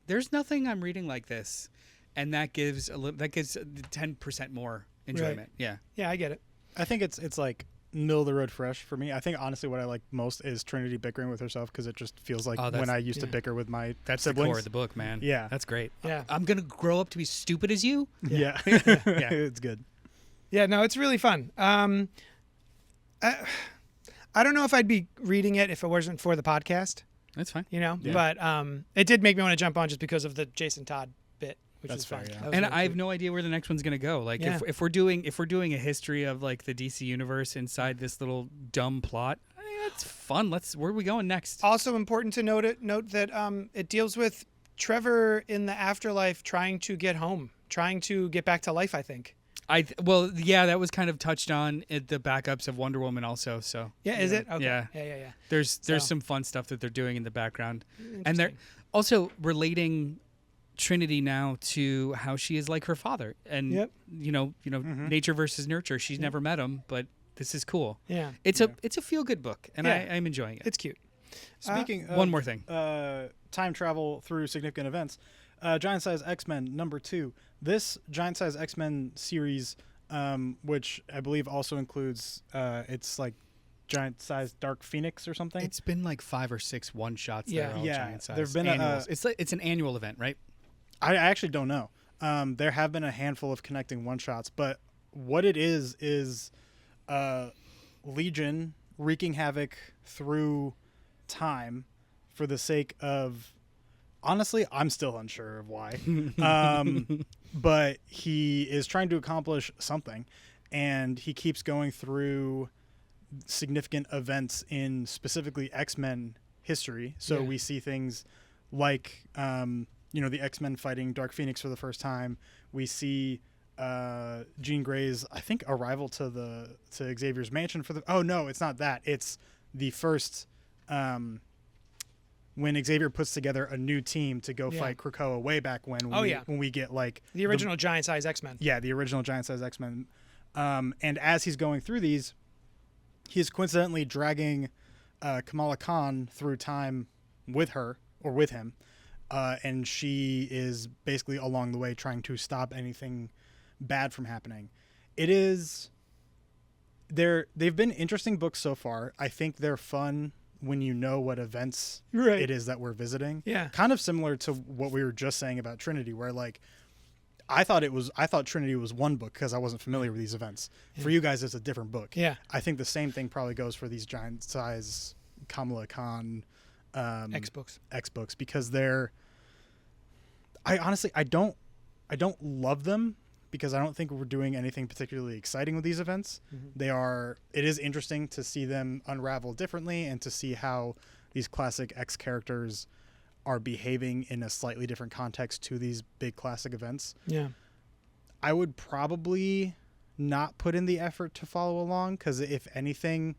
Speaker 1: there's nothing I'm reading like this, and that gives 10% more enjoyment.
Speaker 2: Right.
Speaker 1: Yeah.
Speaker 2: Yeah, I get it.
Speaker 3: I think it's like middle of the road fresh for me. I think honestly what I like most is Trinity bickering with herself because it just feels like when I used to bicker with my
Speaker 1: That's
Speaker 3: siblings.
Speaker 1: the core of the book, man.
Speaker 3: Yeah.
Speaker 1: That's great.
Speaker 2: Yeah.
Speaker 1: I'm gonna grow up to be stupid as you.
Speaker 3: Yeah.
Speaker 1: Yeah.
Speaker 3: It's good.
Speaker 2: Yeah, no, it's really fun. I don't know if I'd be reading it if it wasn't for the podcast,
Speaker 1: That's fine.
Speaker 3: Yeah.
Speaker 2: but it did make me want to jump on just because of the Jason Todd bit, which
Speaker 3: That's
Speaker 2: was fun.
Speaker 3: fair, yeah.
Speaker 2: That was
Speaker 1: And
Speaker 2: really
Speaker 1: I have
Speaker 2: cute.
Speaker 1: no idea where the next one's gonna go. Like
Speaker 2: Yeah.
Speaker 1: if we're doing a history of like the DC universe inside this little dumb plot, I think that's fun. Where are we going next?
Speaker 2: Also important to note that it deals with Trevor in the afterlife trying to get home, trying to get back to life, I think.
Speaker 1: That was kind of touched on at the backups of Wonder Woman also. So
Speaker 2: Yeah, is it? Okay.
Speaker 1: Yeah.
Speaker 2: Yeah.
Speaker 1: there's
Speaker 2: So-
Speaker 1: some fun stuff that they're doing in the background, and they're
Speaker 2: Interesting.
Speaker 1: also relating Trinity now to how she is like her father, and
Speaker 2: Yep.
Speaker 1: nature versus nurture. She's never met him, but this is cool.
Speaker 2: Yeah.
Speaker 1: It's a feel good book, and
Speaker 2: Yeah.
Speaker 1: I'm enjoying it.
Speaker 2: It's cute.
Speaker 3: Speaking of
Speaker 1: One more thing.
Speaker 3: time travel through significant events, Giant Size X-Men #2. This Giant Size X-Men series, which I believe also includes, it's like Giant Size Dark Phoenix or something.
Speaker 1: It's been like 5 or 6 one-shots that
Speaker 2: Yeah.
Speaker 1: are all
Speaker 3: Yeah.
Speaker 1: giant size.
Speaker 3: There've been
Speaker 1: annuals. It's an annual event, right?
Speaker 3: I actually don't know. There have been a handful of connecting one-shots, but what it is Legion wreaking havoc through time for the sake of, honestly, I'm still unsure of why. But he is trying to accomplish something, and he keeps going through significant events in specifically X-Men history. So
Speaker 2: Yeah.
Speaker 3: we see things like, the X-Men fighting Dark Phoenix for the first time. We see Jean Grey's, I think, arrival to Xavier's mansion for the. Oh no, it's not that. It's the first. When Xavier puts together a new team to go fight Krakoa way back when we get like
Speaker 2: The original Giant Size X-Men.
Speaker 3: yeah, the original Giant Size X-Men. And as he's going through these, he's coincidentally dragging Kamala Khan through time with her or with him. And she is basically along the way trying to stop anything bad from happening. They've been interesting books so far. I think they're fun when you know what events
Speaker 2: Right.
Speaker 3: it is that we're visiting.
Speaker 2: Yeah.
Speaker 3: Kind of similar to what we were just saying about Trinity, where like I thought Trinity was one book because I wasn't familiar with these events. For you guys, it's a different book.
Speaker 2: Yeah.
Speaker 3: I think the same thing probably goes for these Giant Size Kamala Khan
Speaker 2: X books.
Speaker 3: because they're. I honestly I don't love them because I don't think we're doing anything particularly exciting with these events.
Speaker 2: Mm-hmm.
Speaker 3: It is interesting to see them unravel differently and to see how these classic X characters are behaving in a slightly different context to these big classic events.
Speaker 2: Yeah.
Speaker 3: I would probably not put in the effort to follow along because if anything,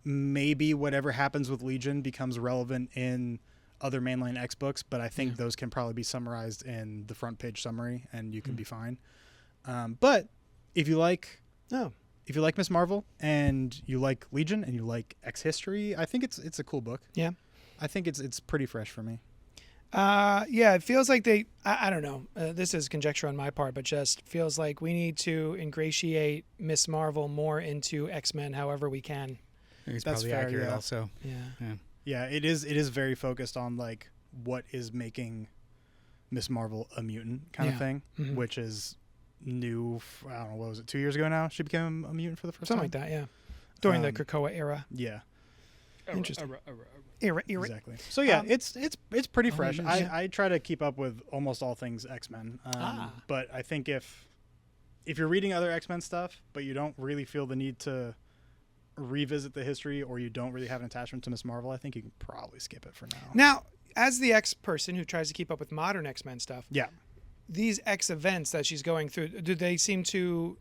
Speaker 3: maybe whatever happens with Legion becomes relevant in other mainline X books, but I think those can probably be summarized in the front page summary and you can be fine. But if you like Miss Marvel and you like Legion and you like X history, I think it's a cool book.
Speaker 2: Yeah.
Speaker 3: I think it's pretty fresh for me.
Speaker 2: Yeah, it feels like I don't know. This is conjecture on my part, but just feels like we need to ingratiate Miss Marvel more into X-Men however we can.
Speaker 1: I think it's
Speaker 3: That's
Speaker 1: probably
Speaker 3: fair,
Speaker 1: accurate
Speaker 3: yeah.
Speaker 1: also.
Speaker 2: Yeah.
Speaker 3: Yeah, it is very focused on like what is making Miss Marvel a mutant kind of thing, which is new. I don't know, what was it, 2 years ago now? She became a mutant for the first
Speaker 2: Something
Speaker 3: time?
Speaker 2: like that, yeah. During the Krakoa era.
Speaker 3: Yeah,
Speaker 2: Interesting. Era.
Speaker 3: exactly. So yeah, it's pretty fresh.
Speaker 2: yeah.
Speaker 3: I try to keep up with almost all things X-Men, but I think if if you're reading other X-Men stuff, but you don't really feel the need to revisit the history, or you don't really have an attachment to Ms. Marvel, I think you can probably skip it for now.
Speaker 2: Now, as the X person who tries to keep up with modern X-Men stuff,
Speaker 3: Yeah.
Speaker 2: these X events that she's going through, do they seem to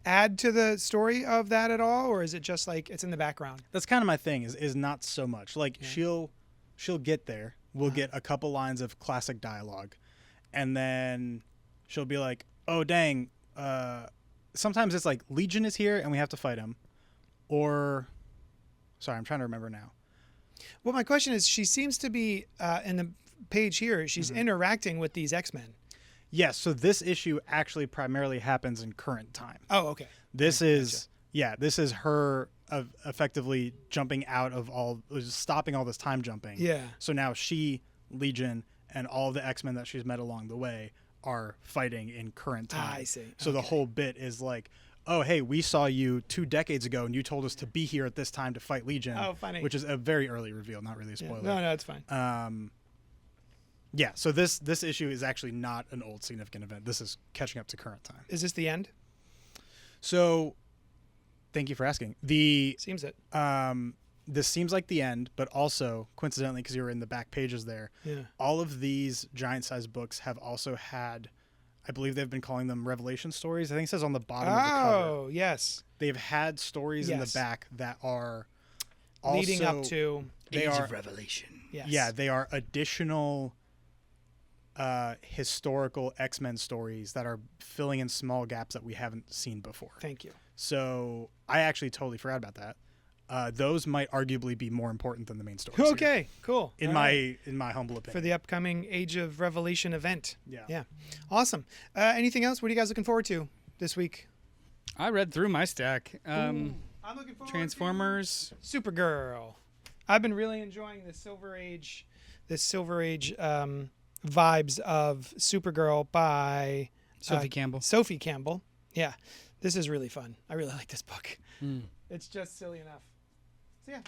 Speaker 2: add to the story of that at all, or is it just like it's in the background?
Speaker 3: That's kind of my thing, is not so much. Like, she'll get there. We'll get a couple lines of classic dialogue, and then she'll be like, oh, dang, sometimes it's like Legion is here and we have to fight him. Or, sorry, I'm trying to remember now.
Speaker 2: Well, my question is, she seems to be in the page here, she's interacting with these X-Men.
Speaker 3: Yes, so this issue actually primarily happens in current time.
Speaker 2: Oh, okay.
Speaker 3: This is her effectively jumping out of stopping all this time jumping.
Speaker 2: Yeah.
Speaker 3: So now she, Legion, and all the X-Men that she's met along the way are fighting in current time.
Speaker 2: I see.
Speaker 3: So the whole bit is like, oh, hey, we saw you 2 decades ago, and you told us to be here at this time to fight Legion.
Speaker 2: Oh, funny.
Speaker 3: Which is a very early reveal, not really a spoiler.
Speaker 2: No, it's fine.
Speaker 3: Yeah, so this issue is actually not an old significant event. This is catching up to current time.
Speaker 2: Is this the end?
Speaker 3: So, thank you for asking.
Speaker 2: Seems it.
Speaker 3: This seems like the end, but also, coincidentally, because you were in the back pages there, all of these giant-sized books have also had, I believe they've been calling them Revelation stories. I think it says on the bottom of the cover.
Speaker 2: Oh, yes.
Speaker 3: They've had stories in the back that are also...
Speaker 2: leading up to
Speaker 1: Age of Revelation.
Speaker 2: Yes.
Speaker 3: Yeah, they are additional historical X-Men stories that are filling in small gaps that we haven't seen before.
Speaker 2: Thank you.
Speaker 3: So I actually totally forgot about that. Those might arguably be more important than the main stories.
Speaker 2: Okay, cool.
Speaker 3: In my humble opinion.
Speaker 2: For the upcoming Age of Revelation event.
Speaker 3: Yeah.
Speaker 2: Yeah. Awesome. Anything else? What are you guys looking forward to this week?
Speaker 1: I read through my stack.
Speaker 2: I'm looking forward
Speaker 1: Transformers.
Speaker 2: to Supergirl. I've been really enjoying the Silver Age vibes of Supergirl by
Speaker 1: Sophie Campbell.
Speaker 2: Sophie Campbell. Yeah. This is really fun. I really like this book. It's just silly enough. So yeah.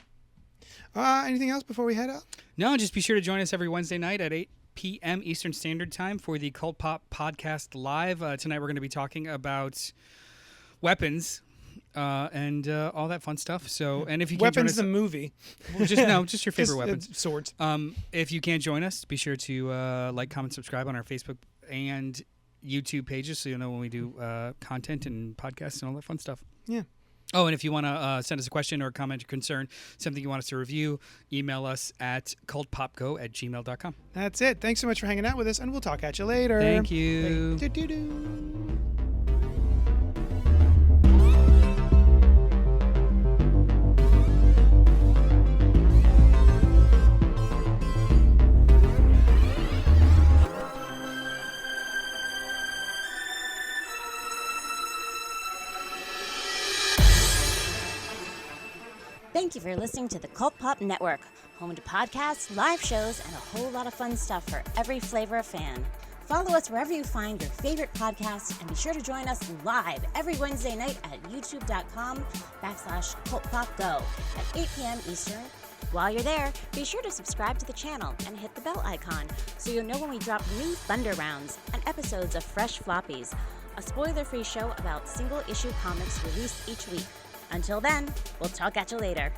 Speaker 2: Anything else before we head out?
Speaker 1: No, just be sure to join us every Wednesday night at 8 p.m. Eastern Standard Time for the CultPOP podcast live. Tonight we're going to be talking about weapons and all that fun stuff. So, and if you can't
Speaker 2: Weapons
Speaker 1: join
Speaker 2: the
Speaker 1: us,
Speaker 2: movie.
Speaker 1: just your favorite weapons.
Speaker 2: Swords.
Speaker 1: If you can't join us, be sure to like, comment, subscribe on our Facebook and YouTube pages so you'll know when we do content and podcasts and all that fun stuff.
Speaker 2: Yeah.
Speaker 1: Oh, and if you want to send us a question or a comment or concern, something you want us to review, email us at cultpopgo@gmail.com.
Speaker 2: That's it. Thanks so much for hanging out with us, and we'll talk at you later.
Speaker 1: Thank you.
Speaker 2: Do-do-do.
Speaker 4: Thank you for listening to the Cult Pop Network, home to podcasts, live shows, and a whole lot of fun stuff for every flavor of fan. Follow us wherever you find your favorite podcasts, and be sure to join us live every Wednesday night at youtube.com/CultPopGo at 8 p.m. Eastern. While you're there, be sure to subscribe to the channel and hit the bell icon so you'll know when we drop new Thunder Rounds and episodes of Fresh Floppies, a spoiler-free show about single-issue comics released each week. Until then, we'll talk at you later.